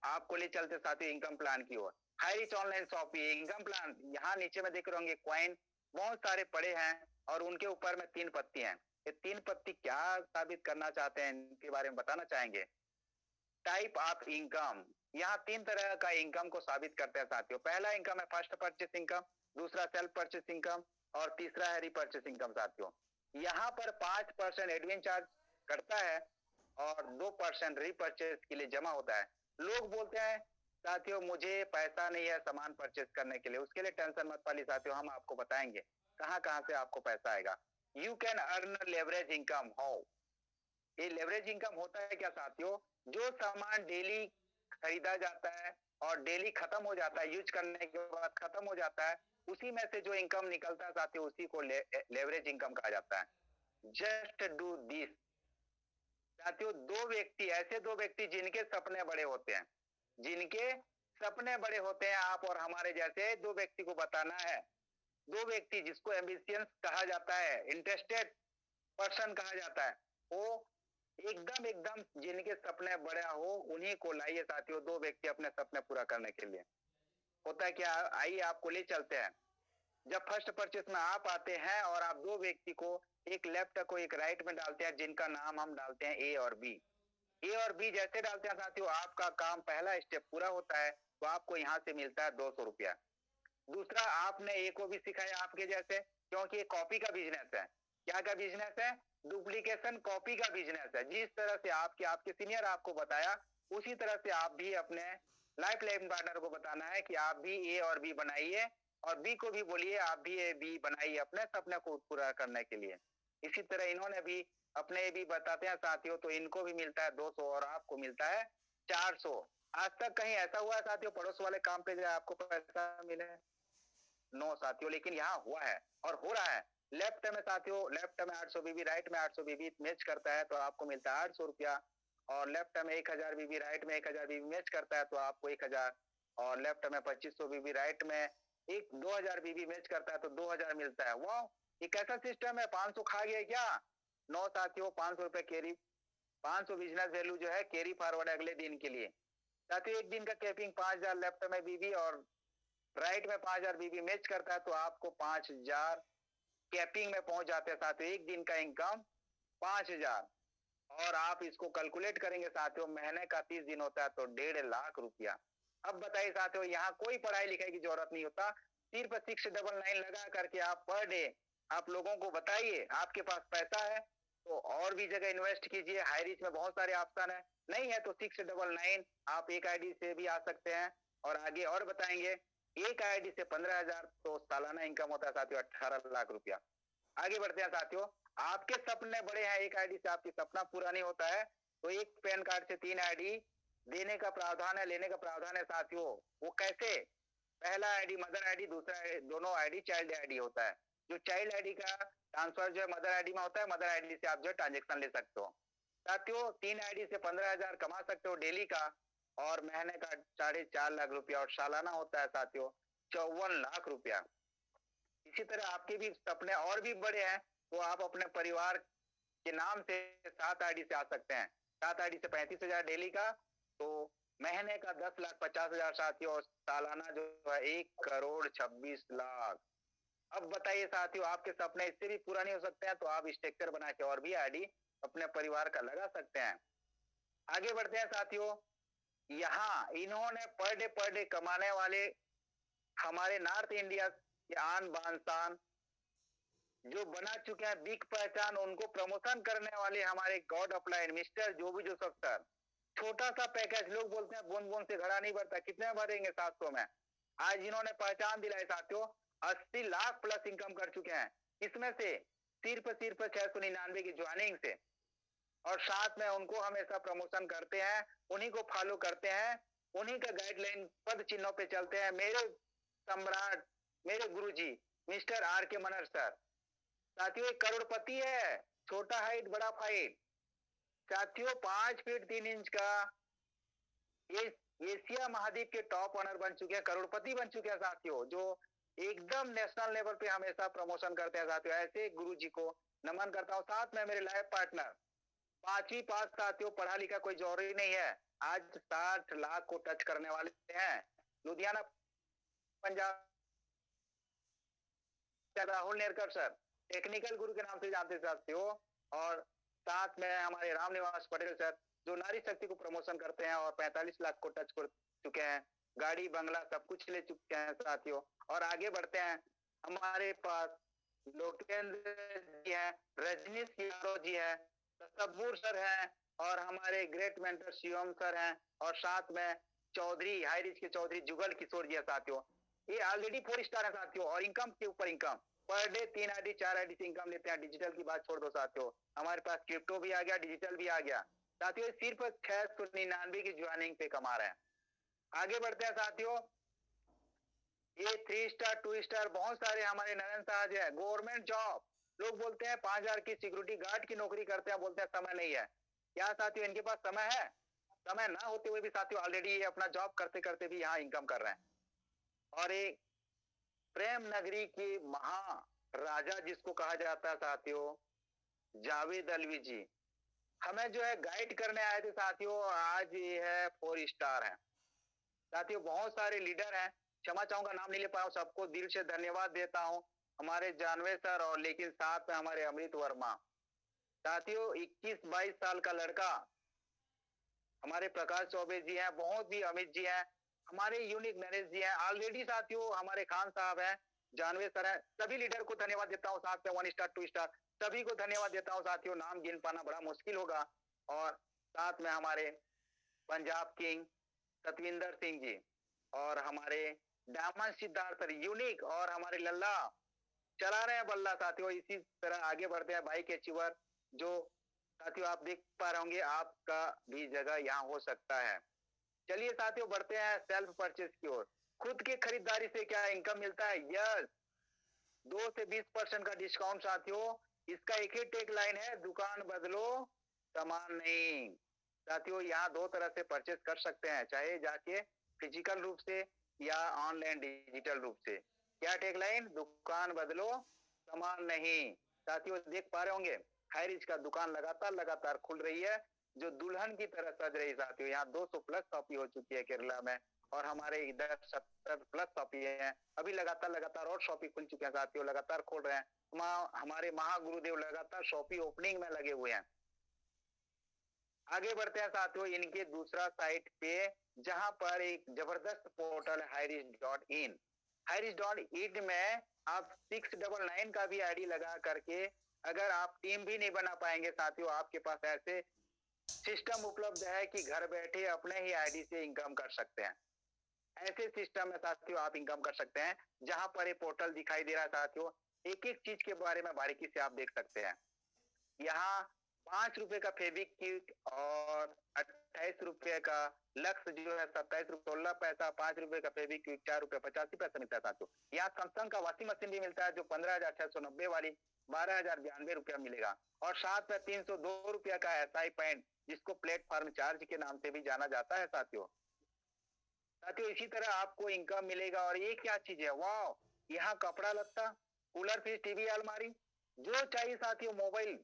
आपको ले चलते साथियों इनकम प्लान की ओर। Hirich online shopping income plan, यहाँ नीचे में देख रहे होंगे क्वाइन बहुत सारे पड़े हैं, और उनके ऊपर में 3 पत्ती हैं। ये 3 पत्ती क्या साबित करना चाहते हैं, इनके बारे में बताना चाहेंगे। टाइप ऑफ इनकम, यहाँ 3 तरह का इनकम को साबित करते हैं साथियों। पहला इनकम है फर्स्ट परचेस इनकम, दूसरा सेल्फ परचेस इनकम, और तीसरा है रीपर्चेस इनकम साथियों। यहाँ पर 5% एडमिन चार्ज कटता है और 2% रीपर्चेस के लिए जमा होता है। लोग बोलते हैं साथियों मुझे पैसा नहीं है सामान परचेस करने के लिए, उसके लिए टेंशन मत पालिए साथियों, हम आपको बताएंगे कहाँ कहाँ से आपको पैसा आएगा। You can earn leverage income. How? ये लेवरेज इनकम होता है क्या साथियों? जो सामान डेली खरीदा जाता है और डेली खत्म हो जाता है, यूज करने के बाद खत्म हो जाता है, उसी में से जो इनकम निकलता है साथियों, उसी को लेवरेज इनकम कहा जाता है। जस्ट डू दिस साथियों, ऐसे दो व्यक्ति जिनके सपने बड़े होते हैं, जिनके सपने बड़े होते हैं, आप और हमारे जैसे दो व्यक्ति को बताना है। दो व्यक्ति जिसको एम्बिशियंस कहा जाता है, इंटरेस्टेड पर्सन कहा जाता है, वो एकदम एकदम जिनके सपने बड़ा हो उन्हीं को लाइए साथियों, दो व्यक्ति अपने सपने पूरा करने के लिए। होता है क्या, आइए आपको ले चलते हैं। जब फर्स्ट परचेस में आप आते हैं और आप दो व्यक्ति को, एक लेफ्ट को एक राइट में डालते हैं, जिनका नाम हम डालते हैं ए और बी। ए और बी जैसे डालते हैं साथियों, आपका काम पहला स्टेप पूरा होता है, तो आपको यहाँ से मिलता है 200 रुपया। दूसरा, आपने ए को भी सिखाया आपके जैसे, क्योंकि ये कॉपी का बिजनेस है। क्या का बिजनेस है? डुप्लीकेशन कॉपी का बिजनेस है। जिस तरह से आपके सीनियर आपको बताया, उसी तरह से आप भी अपने लाइफ लाइन पार्टनर को बताना है कि आप भी ए और बी बनाइए, और बी को भी बोलिए आप भी ए बी बनाइए अपने सपने को पूरा करने के लिए। इसी तरह इन्होंने भी अपने भी बताते हैं साथियों, तो इनको भी मिलता है 200 और आपको मिलता है 400। आज तक कहीं ऐसा हुआ है साथियों पड़ोस वाले काम पे जाए आपको पैसा मिले? नो साथियों, लेकिन यहाँ हुआ है और हो रहा है। लेफ्ट में साथियों, लेफ्ट में 800 बीबी, राइट में 800 बीबी मैच करता है तो आपको मिलता है 800 रुपया। और लेफ्ट में 1000 बीबी, राइट में 1000 बीबी मैच करता है तो आपको 1000। और लेफ्ट में 2500 बीबी, राइट में 2000 बीबी मैच करता है तो 2000 मिलता है। वाह, ये कैसा सिस्टम है? 500 खा गया क्या? नो साथियों, 500 रुपए कैरी, 500 बिजनेस वैल्यू जो है कैरी फॉरवर्ड अगले दिन के लिए। साथियों एक दिन का कैपिंग 5,000 लेफ्ट में बीबी और राइट में 5,000 बीबी मैच करता है तो आपको 5,000 कैपिंग में पहुंच जाते हैं साथियों। एक दिन का इनकम 5,000 और आप इसको कैलकुलेट करेंगे साथियों, महीने का 30 दिन होता है तो 1.5 लाख रुपया। अब बताइए साथियों, यहाँ कोई पढ़ाई लिखाई की जरूरत नहीं होता, सिर्फ 699 लगा करके आप पर डे आप लोगों को बताइए। आपके पास पैसा है तो और भी जगह इन्वेस्ट कीजिए, हाई रिच में बहुत सारे ऑप्शन है, नहीं है तो 699 आप एक आईडी से भी आ सकते हैं। और आगे और बताएंगे, एक आईडी से 15,000 तो सालाना इनकम होता है साथियों 18 लाख रुपया। आगे बढ़ते हैं साथियों, आपके सपने बड़े हैं, एक आईडी से आपकी सपना पूरा नहीं होता है तो एक पैन कार्ड से 3 आईडी देने का प्रावधान है, लेने का प्रावधान है साथियों। वो कैसे? पहला आईडी मदर आईडी, दूसरा दोनों आईडी चाइल्ड आईडी होता है। जो चाइल्ड आईडी का ट्रांसफर जो है मदर आईडी में होता है, मदर आईडी से आप जो ट्रांजेक्शन ले सकते हो साथियों। 3 आईडी से 15,000 कमा सकते हो डेली का और महीने का 4.5 लाख रुपया और सालाना होता है साथियों 54 लाख रुपया। इसी तरह आपके भी सपने और भी बड़े हैं तो आप अपने परिवार के नाम से 7 आईडी से आ सकते हैं। 7 आईडी से 35,000 डेली का तो महीने का 10,50,000 साथियों, सालाना जो है 1,26,00,000। अब बताइए साथियों, आपके सपने इससे भी पूरा नहीं हो सकते हैं तो आप स्ट्रक्चर बना के और भी आईडी अपने परिवार का लगा सकते हैं। आगे बढ़ते हैं साथियों, यहाँ इन्होंने पर डे कमाने वाले हमारे नॉर्थ इंडिया के आन बान शान जो बना चुके हैं बिग पहचान, उनको प्रमोशन करने वाले हमारे god upline mister Jobi Joseph sir. छोटा सा पैकेज, लोग बोलते हैं बूंद बूंद से घड़ा नहीं भरता, कितने भरेंगे 700 में। आज इन्होंने पहचान दिलाई साथियों, 80 लाख प्लस इनकम कर चुके हैं, इसमें से सिर्फ 699 की ज्वाइनिंग से। और साथ में उनको हमेशा प्रमोशन करते हैं, उन्हीं को फॉलो करते हैं, उन्हीं का गाइडलाइन पद चिन्हों पे चलते हैं। मेरे सम्राट, मेरे गुरुजी मिस्टर आर के मनर सर साथियों एक करोड़पति है, छोटा हाइट बड़ा फाइट साथियों, 5 फीट 3 इंच का एशिया महाद्वीप के टॉप ऑनर बन चुके हैं, करोड़पति बन चुके हैं साथियों, जो एकदम नेशनल लेवल पे हमेशा प्रमोशन करते हैं साथियों। ऐसे गुरुजी को नमन करता हूँ। साथ में मेरे लाइफ पार्टनर 5वीं पास साथियों, पढ़ा लिखा कोई जरूरी नहीं है, आज 60 लाख को टच करने वाले हैं, लुधियाना पंजाब, राहुल नेरकर सर टेक्निकल गुरु के नाम से जानते साथियों। और साथ में हमारे राम निवास पटेल सर जो नारी शक्ति को प्रमोशन करते हैं और 45 लाख को टच कर चुके हैं, गाड़ी बंगला सब कुछ ले चुके हैं साथियों। और आगे बढ़ते हैं, हमारे पास लोकेंद्र जी हैं, रजनीश यादव जी हैं, तब्बूर सर हैं और हमारे ग्रेट मेंटर शिवम सर हैं और साथ में चौधरी हाई रिच के चौधरी जुगल किशोर जी है साथियों। ये ऑलरेडी 4 स्टार है साथियों और इनकम के ऊपर income, per day 3 ID 4 ID से इनकम लेते हैं। डिजिटल की बात छोड़ दो साथियों, हमारे पास क्रिप्टो भी आ गया, डिजिटल भी आ गया साथियों, सिर्फ 699 की ज्वाइनिंग पे कमा रहे हैं। आगे बढ़ते हैं साथियों, ये 3 स्टार 2 स्टार बहुत सारे हमारे नयन साहब है, गवर्नमेंट जॉब, लोग बोलते हैं 5,000 की सिक्योरिटी गार्ड की नौकरी करते हैं, बोलते हैं समय नहीं है। क्या साथियों इनके पास समय है? समय ना होते हुए भी साथियों ऑलरेडी ये अपना जॉब करते करते भी यहाँ इनकम कर रहे हैं। और एक प्रेम नगरी की महाराजा जिसको कहा जाता है साथियों, जावेद अलवी जी हमें जो है गाइड करने आए थे साथियों, आज ये है 4 स्टार है साथियों। बहुत सारे लीडर हैं, क्षमा चाहूंगा नाम नहीं ले पाया हूं, सबको दिल से धन्यवाद देता हूं, हमारे जानवे सर और लेकिन साथ में हमारे अमृत वर्मा साथियों। 21-22 साल का लड़का हमारे प्रकाश चौबे जी हैं, बहुत ही अमित जी हैं, हमारे यूनिक नरेश जी हैं, ऑलरेडी साथियों हमारे खान साहब हैं, जानवे सर हैं, सभी लीडर को धन्यवाद देता हूँ। साथ में 1 स्टार 2 स्टार सभी को धन्यवाद देता हूँ साथियों, नाम गिन पाना बड़ा मुश्किल होगा। और साथ में हमारे पंजाब किंग सतविंदर सिंह जी और हमारे डायमंड सिद्धार्थ यूनिक और हमारे लल्ला चला रहे हैं बल्ला साथियों। इसी तरह आगे बढ़ते हैं बाइक अचीवर, जो साथियों आप देख पा रहे होंगे, आपका भी जगह यहाँ हो सकता है। चलिए साथियों बढ़ते हैं सेल्फ परचेज की ओर। खुद की खरीदारी से क्या इनकम मिलता है? यस, 2 से 20% का डिस्काउंट साथियों। इसका एक ही टेक लाइन है, दुकान बदलो सामान नहीं। साथियों यहाँ 2 तरह से परचेज कर सकते हैं, चाहे जाके फिजिकल रूप से या ऑनलाइन डिजिटल रूप से। क्या टेक लाइन? दुकान बदलो सामान नहीं। साथियों देख पा रहे होंगे हाई रिच का दुकान लगातार खुल रही है, जो दुल्हन की तरह सज रही साथियों। यहाँ 200 प्लस शॉपी हो चुकी है केरला में, और हमारे इधर 70 प्लस शॉपी है। अभी लगातार और शॉपी खुल चुके हैं साथियों, लगातार खोल रहे हैं। हमारे महागुरुदेव लगातार शॉपी ओपनिंग में लगे हुए हैं। आगे बढ़ते हैं साथियों इनके दूसरा साइट पे, जहां पर एक जबरदस्त पोर्टल है हाईरिच.इन। हाईरिच.इन में आप 699 का भी आईडी लगा करके, अगर आप टीम भी नहीं बना पाएंगे साथियों, आपके पास ऐसे सिस्टम उपलब्ध है कि घर बैठे अपने ही आईडी से इनकम कर सकते हैं। ऐसे सिस्टम में साथियों आप इनकम कर सकते हैं। जहां पर ये पोर्टल दिखाई दे रहा है साथियों, एक एक चीज के बारे में बारीकी से आप देख सकते हैं। यहाँ 5 रुपए का फेविक्विक और 28 रुपए का लक्स जो है 27 रुपए 16 पैसा, 5 रुपए का फेविक्विक 4 रुपए 85 पैसा मिलता है साथियों। यहाँ सैमसंग का वॉशिंग मशीन भी मिलता है जो 15,690 वाली 12,092 रुपया मिलेगा, और साथ में 302 रुपया का एसआई पॉइंट, जिसको प्लेटफॉर्म चार्ज के नाम से भी जाना जाता है साथियों। इसी तरह आपको इनकम मिलेगा। और ये क्या चीज है, वाह, यहाँ कपड़ा लत्ता, कूलर, फ्रिज, टीवी, अलमारी, जो चाहिए साथियों, मोबाइल,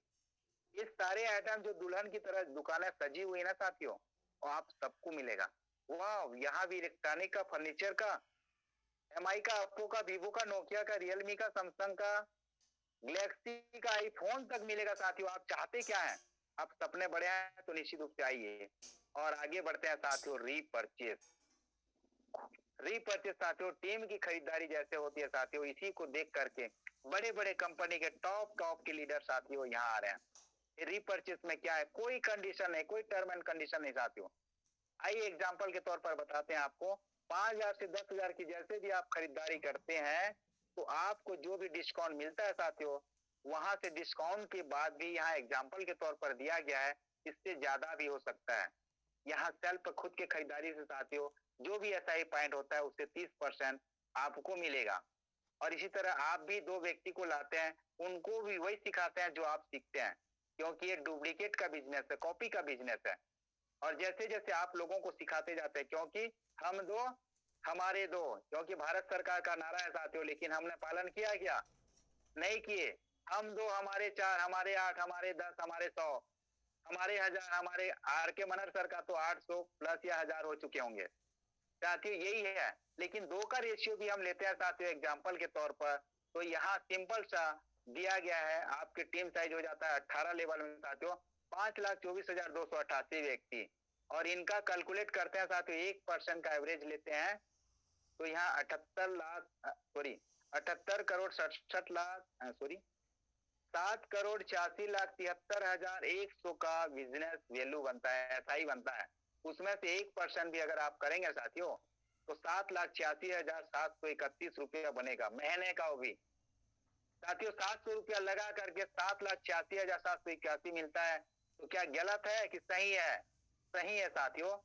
ये सारे आइटम जो दुल्हन की तरह दुकानें सजी हुई है ना साथियों, और आप सबको मिलेगा। वाह, यहाँ भी इलेक्ट्रॉनिक का, फर्नीचर का, एमआई का, ओप्पो का, वीवो का, नोकिया का, रियलमी का, सैमसंग का, गैलेक्सी का, आईफोन तक मिलेगा साथियों। आप चाहते क्या है, आप सपने बड़े हैं तो निश्चित रूप से आइए। और आगे बढ़ते हैं साथियों रीपरचेस साथियों, टीम की खरीदारी जैसे होती है साथियों, इसी को देख करके बड़े बड़े कंपनी के टॉप के लीडर साथियों यहाँ आ रहे हैं। रीपरचेस में क्या है, कोई कंडीशन नहीं, कोई टर्म एंड कंडीशन नहीं साथियों। आइए एग्जांपल के तौर पर बताते हैं आपको। 5,000 से 10,000 की जैसे भी आप खरीदारी करते हैं, तो आपको जो भी डिस्काउंट मिलता है साथियों, वहां से डिस्काउंट के बाद भी यहाँ एग्जांपल के तौर पर दिया गया है, इससे ज्यादा भी हो सकता है। यहाँ सेल्फ खुद के खरीदारी से साथियों जो भी एसआई पॉइंट होता है उससे 30% आपको मिलेगा। और इसी तरह आप भी 2 व्यक्ति को लाते हैं, उनको भी वही सिखाते हैं जो आप सीखते हैं, क्योंकि ये डुप्लीकेट का बिजनेस है, कॉपी का बिजनेस है। और जैसे जैसे आप लोगों को सिखाते जाते हैं, क्योंकि हम 2 हमारे 2, क्योंकि भारत सरकार का नारा है साथियों, लेकिन हमने पालन किया क्या, नहीं किए। हम 2 हमारे 4 हमारे 8 हमारे 10 हमारे 100 हमारे 1000, हमारे आर के मनर सर का तो 800 प्लस या 1000 हो चुके होंगे साथियों, यही है। लेकिन 2 का रेशियो भी हम लेते हैं साथियों एग्जांपल के तौर पर, तो यहाँ सिंपल सा दिया गया है, आपके टीम साइज हो जाता है 18 लेवल में साथियों 5,24,288 व्यक्ति। और इनका कैलकुलेट करते हैं साथियों 1% का एवरेज लेते हैं, तो यहाँ 78 करोड़ 67 लाख 7,86,73,100 का बिजनेस वैल्यू बनता है, ऐसा ही बनता है। उसमें से 1% भी अगर आप करेंगे साथियों, तो 7,86,731 रुपया बनेगा महीने का। वो भी साथियों 700 रुपया लगा करके 7,86,781 मिलता है, तो क्या गलत है कि सही है, सही है साथियों।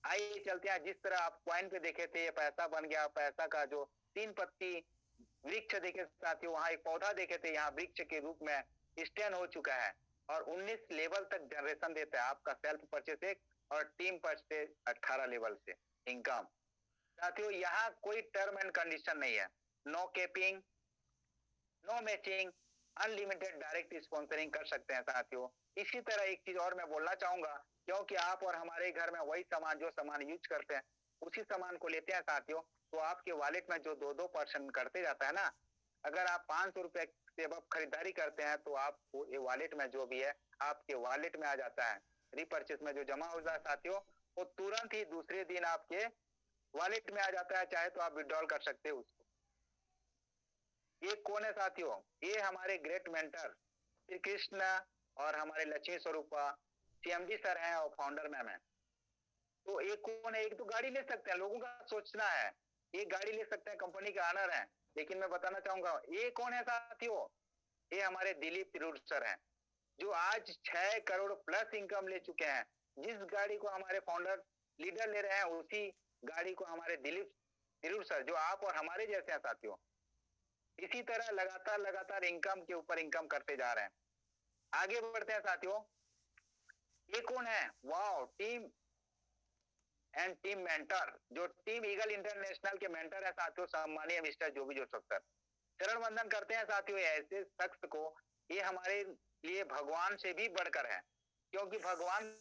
आइए चलते हैं, जिस तरह आप पॉइंट पे देखे थे, ये पैसा बन गया, पैसा का जो 3 पत्ती वृक्ष देखे साथियों, वहां एक पौधा देखे थे, यहाँ वृक्ष के रूप में स्टैंड हो चुका है, और 19 लेवल तक जनरेशन देता है आपका सेल्फ परचेस एक, और टीम परचेस 18 लेवल से इनकम साथियों। यहाँ कोई टर्म एंड कंडीशन नहीं है, no capping, no matching, unlimited direct sponsoring कर सकते हैं साथियों। इसी तरह एक चीज और मैं बोलना चाहूंगा, क्योंकि आप और हमारे घर में वही सामान, जो सामान यूज करते हैं उसी सामान को लेते हैं साथियों, तो आपके वॉलेट में जो 2% करते जाता है ना, अगर आप 500 रुपए से अब खरीदारी करते हैं, तो आप ये वॉलेट में जो भी है आपके वॉलेट में आ जाता है। रीपरचेस में जो जमा होता है साथियों, वो तुरंत ही दूसरे दिन आपके वॉलेट में आ जाता है, चाहे तो आप विड्रॉल कर सकते हो उसको। ये कौन है साथियों, ये हमारे ग्रेट मेंटर श्री कृष्ण और हमारे लक्ष्मी स्वरूपा सीएमडी सर हैं और फाउंडर मैम है। तो एक कौन है, एक तो गाड़ी ले सकते हैं, लोगों का सोचना है, एक गाड़ी ले सकते हैं, कंपनी के ऑनर हैं, लेकिन मैं बताना चाहूंगा ये कौन है साथियों, ये हमारे दिलीप तिरूर सर हैं, जो आज 6 करोड़ प्लस इनकम ले चुके हैं। जिस गाड़ी को हमारे फाउंडर लीडर ले रहे हैं, उसी गाड़ी को हमारे दिलीप तिरूर सर, जो आप और हमारे जैसे हैं साथियों, इसी तरह लगातार इनकम के ऊपर इनकम करते जा रहे हैं। आगे बढ़ते हैं साथियों, ये कौन है, wow, team and team mentor, जो टीम ईगल इंटरनेशनल के मेंटर है साथियों, सम्मानीय मिस्टर जोबी जोसेफ सर। चरण वंदन करते हैं साथियों ऐसे शख्स को, ये हमारे लिए भगवान से भी बढ़कर है, क्योंकि भगवान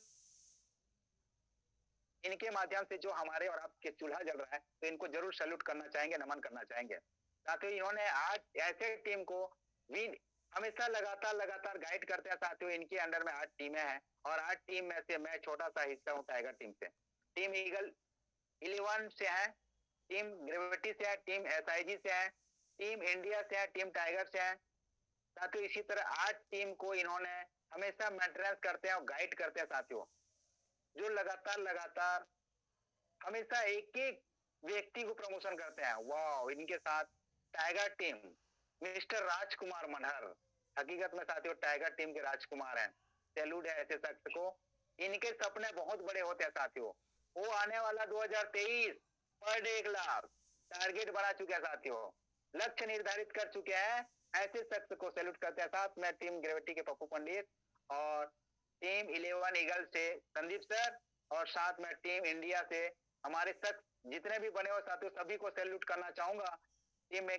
इनके माध्यम से जो हमारे और आपके चूल्हा जल रहा है, तो इनको जरूर सैल्यूट करना चाहेंगे, नमन करना चाहेंगे। साथियों, इन्होंने आज ऐसे टीम को विन हमेशा लगातार गाइड करते हैं। साथियों, इनके अंडर में 8 टीमें हैं और 8 टीम में से मैं छोटा सा हिस्सा हूँ टाइगर टीम से। टीम ईगल 11 से है, टीम ग्रेविटी से है, टीम एसआईजी से है, टीम इंडिया से है, टीम टाइगर से है। साथियों, इसी तरह 8 टीम को इन्होंने हमेशा मेंटेनेंस करते हैं और गाइड करते हैं। साथियों, जो लगातार हमेशा एक एक व्यक्ति को प्रमोशन करते हैं। वाह, इनके साथ टाइगर टीम मिस्टर राजकुमार मनहर, हकीकत में साथियों टाइगर टीम के राजकुमार हैं। सैल्यूट है ऐसे शख्स को। इनके सपने बहुत बड़े होते हैं। साथियों, वो आने वाला 2023 पर डे 1 लाख टारगेट बना चुके हैं। साथियों, लक्ष्य निर्धारित कर चुके हैं। ऐसे शख्स को सैल्यूट करते हैं। साथ में टीम ग्रेविटी के पप्पू पंडित और टीम 11 ईगल से संदीप सर और साथ में टीम इंडिया से हमारे शख्स जितने भी बने हो साथियों, सभी को सैल्यूट करना चाहूंगा। टीम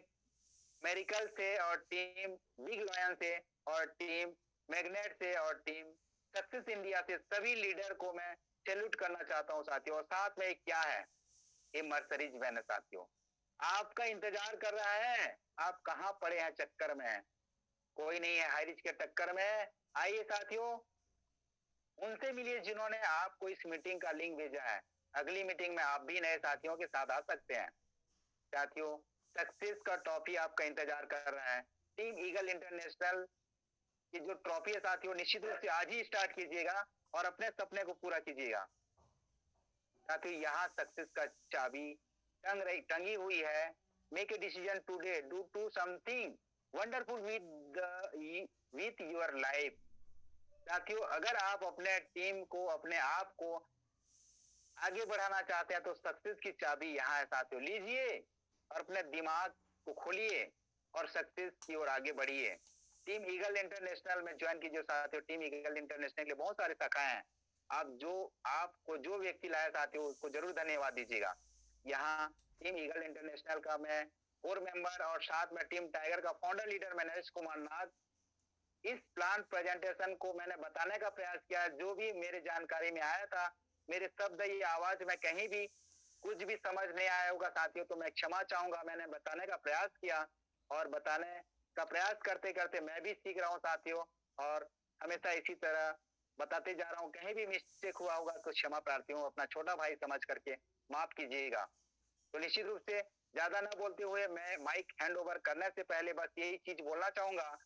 मेरिकल से और टीम बिग लॉयन से और टीम मैग्नेट से और टीम सक्सेस इंडिया से सभी लीडर को मैं सैल्यूट करना चाहता हूं। साथियों, और साथ में क्या है, ये मर्सरीज वैन है। साथियों, आपका इंतजार कर रहा है। आप कहां पड़े हैं चक्कर में, कोई नहीं है हाईरिच के टक्कर में। आइए साथियों, उनसे मिलिए जिन्होंने आपको इस मीटिंग का लिंक भेजा है। अगली मीटिंग में आप भी नए साथियों के साथ आ सकते हैं। साथियों, सक्सेस का ट्रॉफी आपका इंतजार कर रहा है। टीम ईगल इंटरनेशनल की जो ट्रॉफी है साथियों, निश्चित रूप से आज ही स्टार्ट कीजिएगा और अपने सपने को पूरा कीजिएगा। साथियों, यहाँ सक्सेस का चाबी टंगी हुई है। Make a decision today, do something wonderful with your life. साथियों, अगर आप अपने टीम को, अपने आप को आगे बढ़ाना चाहते हैं तो सक्सेस की चाबी यहाँ है। साथियों, लीजिए और अपने दिमाग को खोलिए और सक्सेस की ओर आगे बढ़िए। टीम ईगल इंटरनेशनल में ज्वाइन कीजिए। साथियों, टीम ईगल इंटरनेशनल के बहुत सारे शाखाएं हैं। आपको जो व्यक्ति लाया साथियों, उसको जरूर धन्यवाद दीजिएगा। यहाँ टीम ईगल इंटरनेशनल का मैं कोर मेंबर और साथ में टीम टाइगर का फाउंडर लीडर मैं नरेश कुमार नाथ, इस प्लान प्रेजेंटेशन को मैंने बताने का प्रयास किया। जो भी मेरे जानकारी में आया था, मेरे शब्द या आवाज में कहीं भी कुछ भी समझ नहीं आया होगा साथियों, तो मैं क्षमा चाहूंगा। मैंने बताने का प्रयास किया और बताने का प्रयास करते करते मैं भी सीख रहा हूँ साथियों, और हमेशा इसी तरह बताते जा रहा हूँ। कहीं भी मिस्टेक हुआ होगा तो क्षमा प्रार्थी हूँ, अपना छोटा भाई समझ करके माफ कीजिएगा। तो निश्चित रूप से ज्यादा न बोलते हुए मैं माइक हैंड ओवर करने से पहले बस यही चीज बोलना चाहूंगा,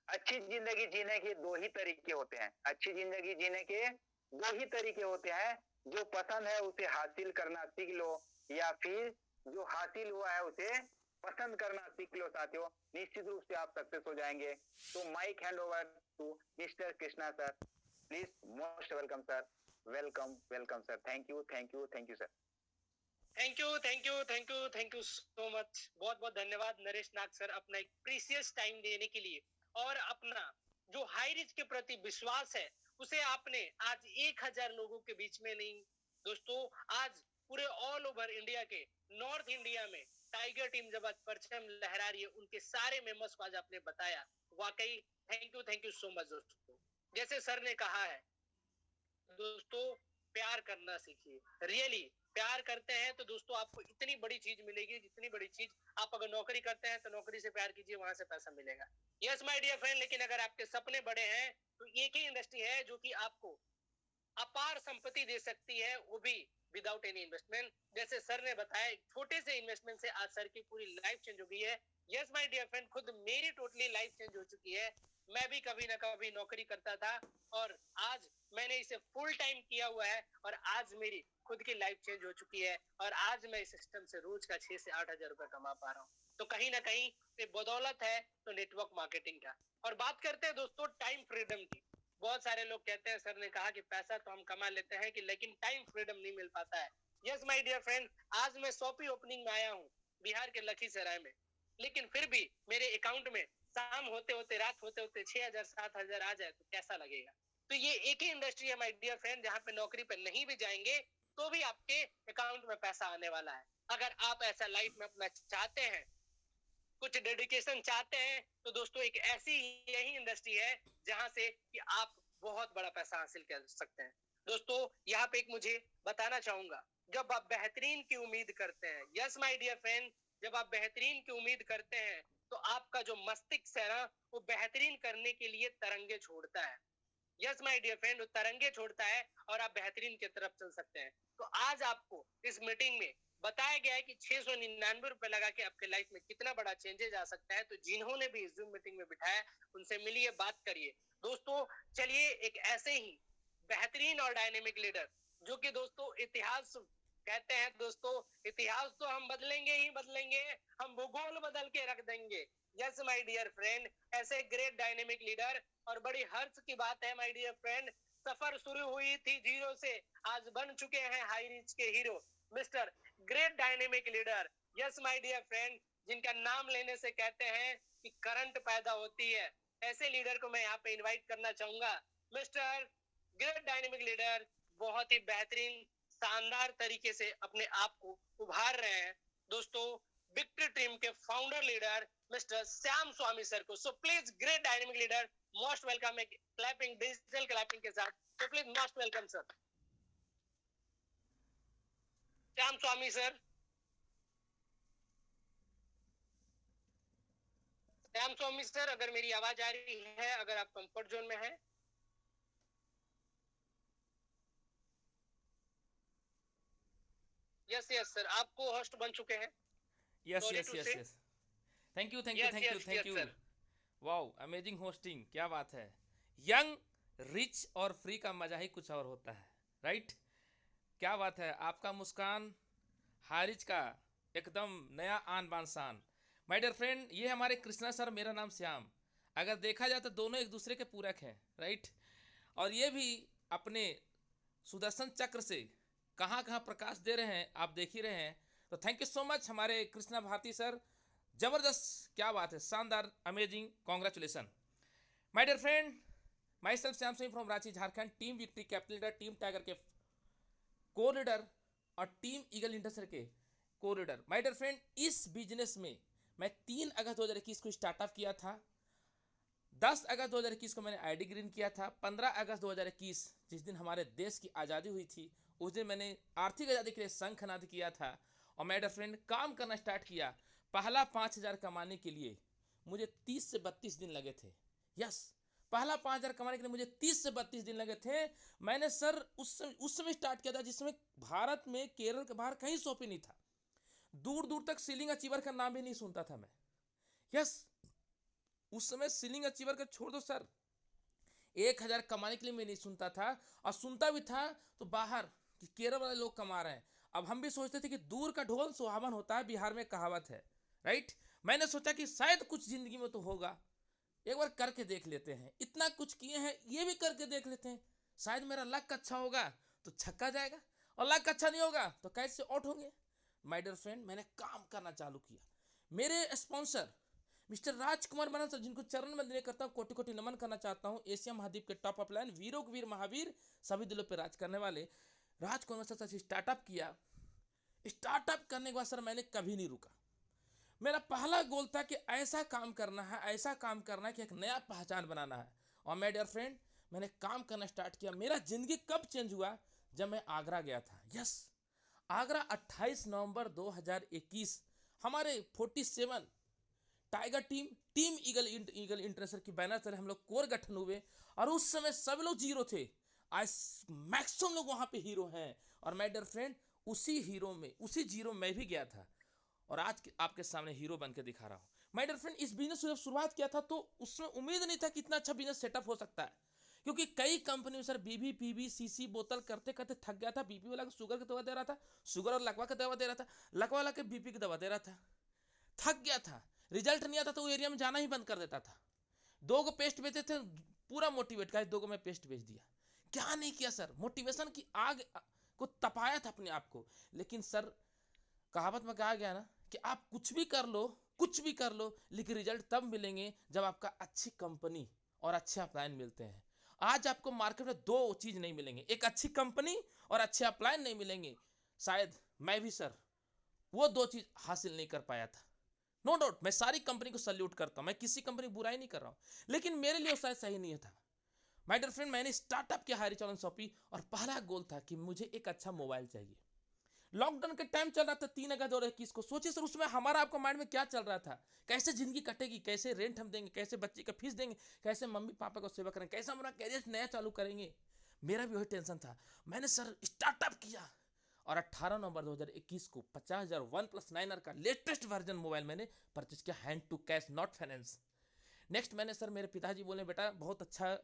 अच्छी जिंदगी जीने के 2 ही तरीके होते हैं। अच्छी जिंदगी जीने के 2 ही तरीके होते हैं। जो पसंद है उसे हासिल करना सीख लो, या फिर जो हासिल हुआ है उसे पसंद करना सीख लो। साथियों, निश्चित रूप से आप सक्सेस हो जाएंगे। तो mic hand over to mister Krishna sir, please. Most welcome sir, welcome sir. Thank you sir. Thank you so much. बहुत बहुत धन्यवाद नरेश नाग सर, अपना एक प्रीसियस टाइम देने के लिए और अपना जो हाई रिच के प्रति विश्वास है उसे आपने आज 1000 लोगों के बीच में नहीं दोस्तों, आज पूरे ऑल ओवर इंडिया के नॉर्थ इंडिया में टाइगर टीम जब आज परचम लहरा रही है, उनके सारे मेंबर्स को आज आपने बताया। वाकई थैंक यू सो मच दोस्तों। जैसे सर ने कहा है दोस्तों, प्यार करना सीखिए। रियली प्यार करते हैं तो दोस्तों आपको इतनी बड़ी चीज मिलेगी, जितनी बड़ी चीज आप अगर नौकरी करते हैं तो नौकरी से प्यार कीजिए, वहां से पैसा मिलेगा। यस माय डियर फ्रेंड, लेकिन अगर आपके सपने बड़े हैं तो एक ही इंडस्ट्री है जो कि आपको अपार संपत्ति दे सकती है, वो भी विदाउट एनी इन्वेस्टमेंट। जैसे सर ने बताया, छोटे से इन्वेस्टमेंट से आज सर की पूरी लाइफ चेंज हो गई है। यस माय डियर फ्रेंड, खुद मेरी टोटली लाइफ चेंज हो चुकी है। मैं भी कभी ना कभी नौकरी करता था और आज मैंने इसे फुल टाइम किया हुआ है और आज मेरी खुद की लाइफ चेंज हो चुकी है और आज मैं इस सिस्टम से रोज का 6 से 8 हजार रुपए कमा पा रहा हूँ। तो कहीं ना कहीं ये बदौलत है तो नेटवर्क मार्केटिंग का। और बात करते हैं दोस्तों टाइम फ्रीडम की। बहुत सारे लोग कहते हैं, सर ने कहा कि पैसा तो हम कमा लेते हैं कि लेकिन टाइम फ्रीडम नहीं मिल पाता है। यस माय डियर फ्रेंड, आज मैं शॉपी ओपनिंग में आया हूँ बिहार के लखीसराय में, लेकिन फिर भी मेरे अकाउंट में शाम होते होते, रात होते होते 6000 7000 आ जाए तो कैसा लगेगा। तो ये एक ही इंडस्ट्री है माय डियर फ्रेंड, जहां पे नौकरी पे नहीं भी जाएंगे तो भी आपके अकाउंट में पैसा आने वाला है। अगर आप ऐसा लाइफ में अपना चाहते हैं, कुछ डेडिकेशन चाहते हैं, तो दोस्तों एक ऐसी यही इंडस्ट्री है जहां से कि आप बहुत बड़ा पैसा हासिल कर सकते हैं। दोस्तों यहाँ पे एक मुझे बताना चाहूंगा, जब आप बेहतरीन की उम्मीद करते हैं, यस माय डियर फ्रेंड, जब आप बेहतरीन की उम्मीद करते हैं तो आपका जो मस्तिष्क है ना, वो बेहतरीन करने के लिए तरंगे छोड़ता है। यस माय डियर फ्रेंड, वो तरंगे छोड़ता है और आप बेहतरीन की तरफ चल सकते हैं। तो आज आपको इस मीटिंग में बताया गया है कि 699 रुपए लगा के आपके लाइफ में कितना बड़ा चेंजेस आ सकता है। तो जिन्होंने भी इस जूम मीटिंग में बिठाया, उनसे मिलिए, बात करिए। दोस्तों चलिए एक ऐसे ही बेहतरीन और डायनेमिक लीडर, जो कि दोस्तों इतिहास कहते हैं, दोस्तों इतिहास तो हम बदलेंगे ही बदलेंगे, हम भूगोल बदल के रख देंगे। यस माय डियर फ्रेंड, ऐसे ग्रेट डायनेमिक लीडर, और बड़ी हर्ष की बात है माय डियर फ्रेंड, सफर शुरू हुई थी जीरो से, आज बन चुके हैं हाई रीच के hero, mister great dynamic leader. Yes my dear friend, जिनका नाम लेने से कहते हैं कि करंट पैदा होती है। ऐसे लीडर को मैं यहाँ पे इनवाइट करना चाहूंगा। मिस्टर ग्रेट डायनेमिक लीडर बहुत ही बेहतरीन शानदार तरीके से अपने आप को उभार रहे हैं। दोस्तों विक्ट्री टीम के फाउंडर लीडर मिस्टर श्याम स्वामी सर को, so please great dynamic leader, most welcome है, क्लैपिंग, डिजिटल क्लैपिंग के साथ, so please most welcome sir Shyam Swami sir. Shyam Swami sir, अगर मेरी आवाज आ रही है, अगर आप कंफर्ट जोन में हैं। यस यस सर, आपको होस्ट बन चुके हैं। Yes sorry yes to yes से। Yes thank you thank you yes thank you yes thank yes you sir. Wow amazing hosting, क्या बात है। यंग, रिच और फ्री का मजा ही कुछ और होता है, राइट। क्या बात है, आपका मुस्कान हारिज का एकदम नया आन बान शान। माय डियर फ्रेंड, ये हमारे कृष्णा सर, मेरा नाम श्याम। अगर देखा जाए तो दोनों एक दूसरे के पूरक हैं, राइट। और ये भी अपने सुदर्शन चक्र से कहाँ कहाँ प्रकाश दे रहे हैं, आप देख ही रहे हैं। तो थैंक यू सो मच हमारे कृष्णा भारती सर, जबरदस्त, क्या बात है, शानदार, amazing, congratulation. My dear friend, myself Shyam Singh from Ranchi Jharkhand, team Victory Capital leader, team Tiger के को लीडर और टीम ईगल इंडस्ट्री के को लीडर। माय डियर फ्रेंड, इस बिजनेस में मैं 3 अगस्त 2021 को स्टार्टअप किया था। 10 अगस्त 2021 को मैंने आईडी ग्रीन किया था। 15 अगस्त 2021 जिस दिन हमारे देश की आज़ादी हुई थी, उस दिन मैंने आर्थिक आज़ादी के लिए शंखनाद किया था। और माय डियर फ्रेंड, काम करना स्टार्ट किया। पहला 5,000 कमाने के लिए मुझे 30 से 32 दिन लगे थे। यस, पहला 5,000 कमाने के लिए मुझे 30 से 32 दिन लगे थे। मैंने सर उस समय स्टार्ट किया था जिस समय भारत में केरल के बाहर कहीं शॉप ही नहीं था। दूर दूर तक सीलिंग अचीवर का नाम भी नहीं सुनता था मैं। यस, उस समय सीलिंग अचीवर का छोड़ दो सर, 1,000 कमाने के लिए मैं नहीं सुनता था। और सुनता भी था तो बाहर कि केरल वाले लोग कमा रहे हैं। अब हम भी सोचते थे कि दूर का ढोल सुहावन होता है, बिहार में कहावत है, राइट। मैंने सोचा कि शायद कुछ जिंदगी में तो होगा, एक बार करके देख लेते हैं। इतना कुछ किए हैं, ये भी करके देख लेते हैं, शायद मेरा लक अच्छा होगा तो छक्का जाएगा, और लक अच्छा नहीं होगा तो कैसे आउट होंगे। माय डियर फ्रेंड, मैंने काम करना चालू किया। मेरे स्पॉन्सर मिस्टर राजकुमार मनन सर, जिनको चरण वंदन करता हूँ, कोटि कोटि नमन करना चाहता हूँ। एशिया महाद्वीप के टॉप ऑफ लाइन, वीरों के वीर महावीर, सभी दिलों पे राज करने वाले राजकुमार सर से स्टार्टअप किया। स्टार्टअप करने के बाद सर मैंने कभी नहीं रुका। मेरा पहला गोल था कि ऐसा काम करना है, ऐसा काम करना है कि एक नया पहचान बनाना है। और माय डियर फ्रेंड, मैंने काम करना स्टार्ट किया। मेरा जिंदगी कब चेंज हुआ, जब मैं आगरा गया था। यस, आगरा 28 नवंबर 2021 हमारे 47 tiger team, team eagle international की बैनर तले हम लोग कोर गठन हुए। और उस समय सब लोग जीरो थे, आज मैक्सिमम लोग वहां पे हीरो हैं। और माय डियर फ्रेंड, उसी हीरो में, उसी जीरो में भी गया था, और आज आपके सामने हीरो बन के दिखा रहा हूँ। माय डियर फ्रेंड, इस बिजनेस को जब शुरुआत किया था तो उसमें उम्मीद नहीं था कि इतना अच्छा बिजनेस सेटअप हो सकता है, क्योंकि कई कंपनी में सर बीबी पीबी सीसी बोतल करते करते थक गया था। बीपी वाला को शुगर की दवा दे रहा था, शुगर और लकवा की दवा दे रहा था, लकवा वाला के बीपी की दवा दे रहा था, थक गया था। रिजल्ट नहीं आता तो वो एरिया में जाना ही बंद कर देता था। 2 को पेस्ट बेचे थे, पूरा मोटिवेट का 2 को मैं पेस्ट बेच दिया। क्या नहीं किया सर, मोटिवेशन की आग को तपाया था अपने आप को। लेकिन सर, कहावत में कहा गया ना कि आप कुछ भी कर लो, कुछ भी कर लो, लेकिन रिजल्ट तब मिलेंगे जब आपका अच्छी कंपनी और अच्छे अपलाइन मिलते हैं। आज आपको मार्केट में 2 चीज नहीं मिलेंगे, एक अच्छी कंपनी और अच्छे अपलाइन नहीं मिलेंगे। शायद मैं भी सर वो 2 चीज हासिल नहीं कर पाया था। नो डाउट, मैं सारी कंपनी को सल्यूट करता हूं, मैं किसी कंपनी की बुराई नहीं कर रहा हूं, लेकिन मेरे लिए शायद सही नहीं था। माय डियर फ्रेंड, मैंने स्टार्टअप किया हायरिच ऑनलाइन शॉपिंग और पहला गोल था कि मुझे एक अच्छा मोबाइल चाहिए। लॉकडाउन के टाइम चल रहा था 3 अगस्त 2021 को। सोचिए सर, उसमें हमारा आपका माइंड में क्या चल रहा था, कैसे जिंदगी कटेगी, कैसे रेंट हम देंगे, कैसे बच्चे का फीस देंगे, कैसे मम्मी पापा को सेवा करेंगे, कैसे हमारा कैरियर नया चालू करेंगे। मेरा भी वही टेंशन था। मैंने सर स्टार्टअप किया और 18 नवंबर 2021 को 50,000 OnePlus 9R का लेटेस्ट वर्जन मोबाइल मैंने परचेज किया, hand to cash, not finance. Next मैंने सर, मेरे पिताजी बोले बेटा बहुत अच्छा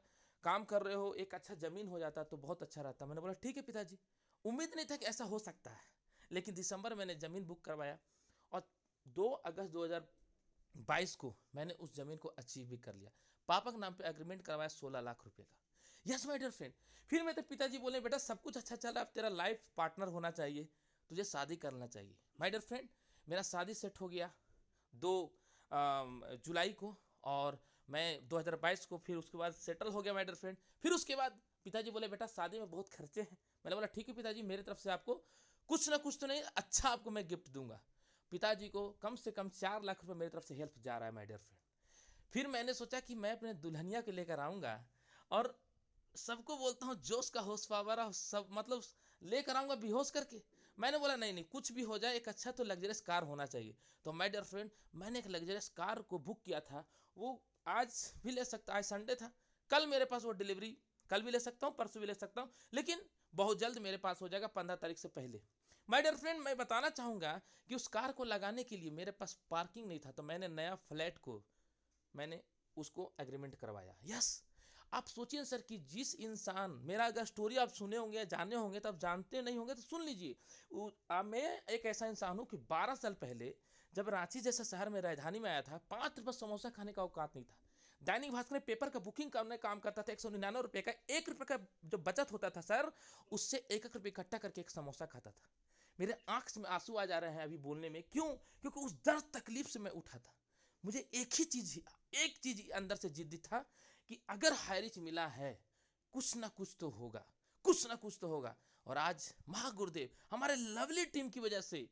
काम कर रहे हो, एक अच्छा ज़मीन हो जाता तो बहुत अच्छा रहता। मैंने बोला ठीक है पिताजी। उम्मीद नहीं था कि ऐसा हो सकता है, लेकिन दिसंबर मैंने ज़मीन बुक करवाया और 2 अगस्त 2022 को मैंने उस ज़मीन को अचीव भी कर लिया। पापा के नाम पे एग्रीमेंट करवाया 16 लाख रुपए का। Yes my dear friend. फिर मेरे पिताजी बोले बेटा सब कुछ अच्छा चल रहा है, अब तेरा लाइफ पार्टनर होना चाहिए, तुझे शादी करना चाहिए। माय डियर फ्रेंड, मेरा शादी सेट हो गया 2 जुलाई को और मैं 2022 को फिर उसके बाद सेटल हो गया माय डियर फ्रेंड। फिर उसके बाद पिताजी बोले बेटा शादी में बहुत खर्चे हैं। मैंने बोला ठीक है पिताजी, मेरी तरफ से आपको कुछ ना कुछ तो नहीं, अच्छा आपको मैं गिफ्ट दूंगा। पिताजी को कम से कम 4 लाख रुपए मेरी तरफ से हेल्प जा रहा है माय डियर फ्रेंड। फिर मैंने सोचा कि मैं अपने दुल्हनिया को लेकर आऊँगा और सबको बोलता हूँ जोश का होश पावर, सब मतलब लेकर आऊँगा बेहोश करके। मैंने बोला नहीं नहीं, कुछ भी हो जाए एक अच्छा तो लग्जरियस कार होना चाहिए। तो माय डियर फ्रेंड, मैंने एक लग्जरियस कार को बुक किया था। वो आज भी ले सकता, आज संडे था, कल मेरे पास वो डिलीवरी, कल भी ले सकता हूँ, परसों भी ले सकता हूँ, लेकिन बहुत जल्द मेरे पास हो जाएगा 15 तारीख से पहले। माय डियर फ्रेंड, मैं बताना चाहूँगा कि उस कार को लगाने के लिए मेरे पास पार्किंग नहीं था, तो मैंने नया फ्लैट को मैंने उसको एग्रीमेंट करवाया। यस, आप सोचिए सर कि जिस इंसान, मेरा अगर स्टोरी आप सुने होंगे, जाने होंगे, तब जानते नहीं होंगे तो सुन लीजिए। मैं एक ऐसा इंसान हूँ कि 12 साल पहले जब रांची जैसा शहर में, राजधानी में आया था, 5 रुपये समोसा खाने का औकात नहीं था। दैनिक भास्कर में पेपर का बुकिंग करने काम करता था, 199 रुपये का, 1 रुपये का जो बचत होता था सर, उससे 1 रुपये इकट्ठा करके एक समोसा खाता था। मेरे आंख में आंसू आ जा रहे हैं अभी बोलने में, क्यों? क्योंकि उस दर्द तकलीफ से मैं उठा था। मुझे एक चीज अंदर से जिद्दी था कि अगर हायरिच मिला है, कुछ ना कुछ तो होगा, कुछ ना कुछ तो होगा। और आज महागुरुदेव, हमारे लवली टीम की वजह से,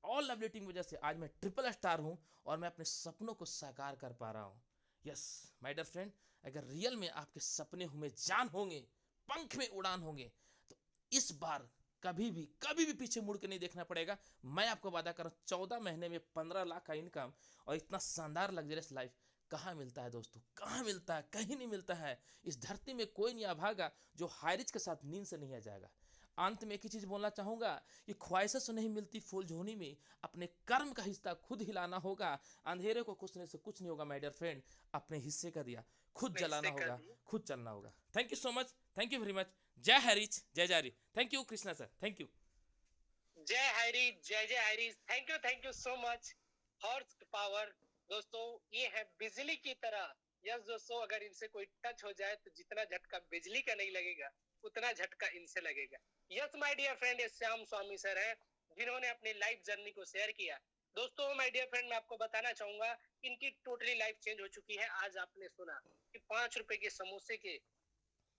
ऑल लवली टीम की वजह से आज मैं ट्रिपल स्टार हूं और मैं अपने सपनों को साकार कर पा रहा हूं। यस माय डियर फ्रेंड, अगर रियल में आपके सपने में जान होंगे, पंख में उड़ान होंगे, तो इस बार कभी भी पीछे मुड़ के नहीं देखना पड़ेगा। मैं आपको वादा कर रहा हूं, 14 महीने में 15 लाख का इनकम और इतना शानदार लग्जरियस लाइफ कहाँ मिलता है दोस्तों, कहाँ मिलता है? कहीं नहीं मिलता है। इस धरती में कोई नहीं अभागा जो हायरिच के साथ नींद से नहीं आ जाएगा। अंत में एक ही चीज बोलना चाहूंगा कि ख्वाहिशों से नहीं मिलती फूलझोनी में, अपने कर्म का हिस्सा खुद हिलाना होगा। अंधेरे को खुशने से कुछ नहीं होगा माय डियर फ्रेंड, अपने हिस्से का दिया खुद जलाना होगा, खुद चलना होगा। Thank you so much, thank you very much. जय हरीच, जय जारी। Thank you Krishna sir, thank you. जय हरीश, जय जय Harish, thank you so much. Horse power दोस्तों, ये है बिजली की तरह। यस दोस्तों, अगर इनसे कोई टच हो जाए तो जितना झटका बिजली का नहीं लगेगा, उतना झटका इनसे लगेगा। यस माय डियर फ्रेंड, ये श्याम स्वामी सर है जिन्होंने अपनी लाइफ जर्नी को शेयर किया। दोस्तों माय डियर फ्रेंड, मैं आपको बताना चाहूंगा, इनकी टोटली लाइफ चेंज हो चुकी है। आज आपने सुना कि 5 रुपए के समोसे के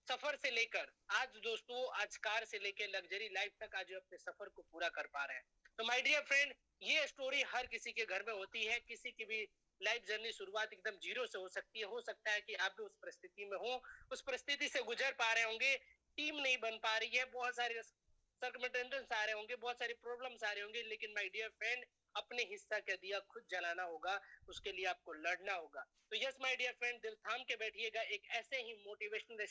सफर से लेकर आज दोस्तों, आज कार से लेकर लग्जरी लाइफ तक आज अपने सफर को पूरा कर पा रहे हैं। तो माय डियर फ्रेंड, ये स्टोरी हर किसी के घर में होती है। किसी की भी लाइफ जर्नी शुरुआत एकदम जीरो से हो सकती है। हो सकता है कि आप भी उस परिस्थिति में हो, उस परिस्थिति से गुजर पा रहे होंगे, टीम नहीं बन पा रही है, बहुत सारे सर्कमस्टेंसेस आ रहे होंगे, बहुत सारी प्रॉब्लम्स आ रहे होंगे, लेकिन माय डियर फ्रेंड, अपने हिस्सा का दिया खुद जलाना होगा, उसके लिए आपको लड़ना होगा। तो यस माय डियर फ्रेंड, दिल थाम के बैठिएगा। एक ऐसे ही मोटिवेशनल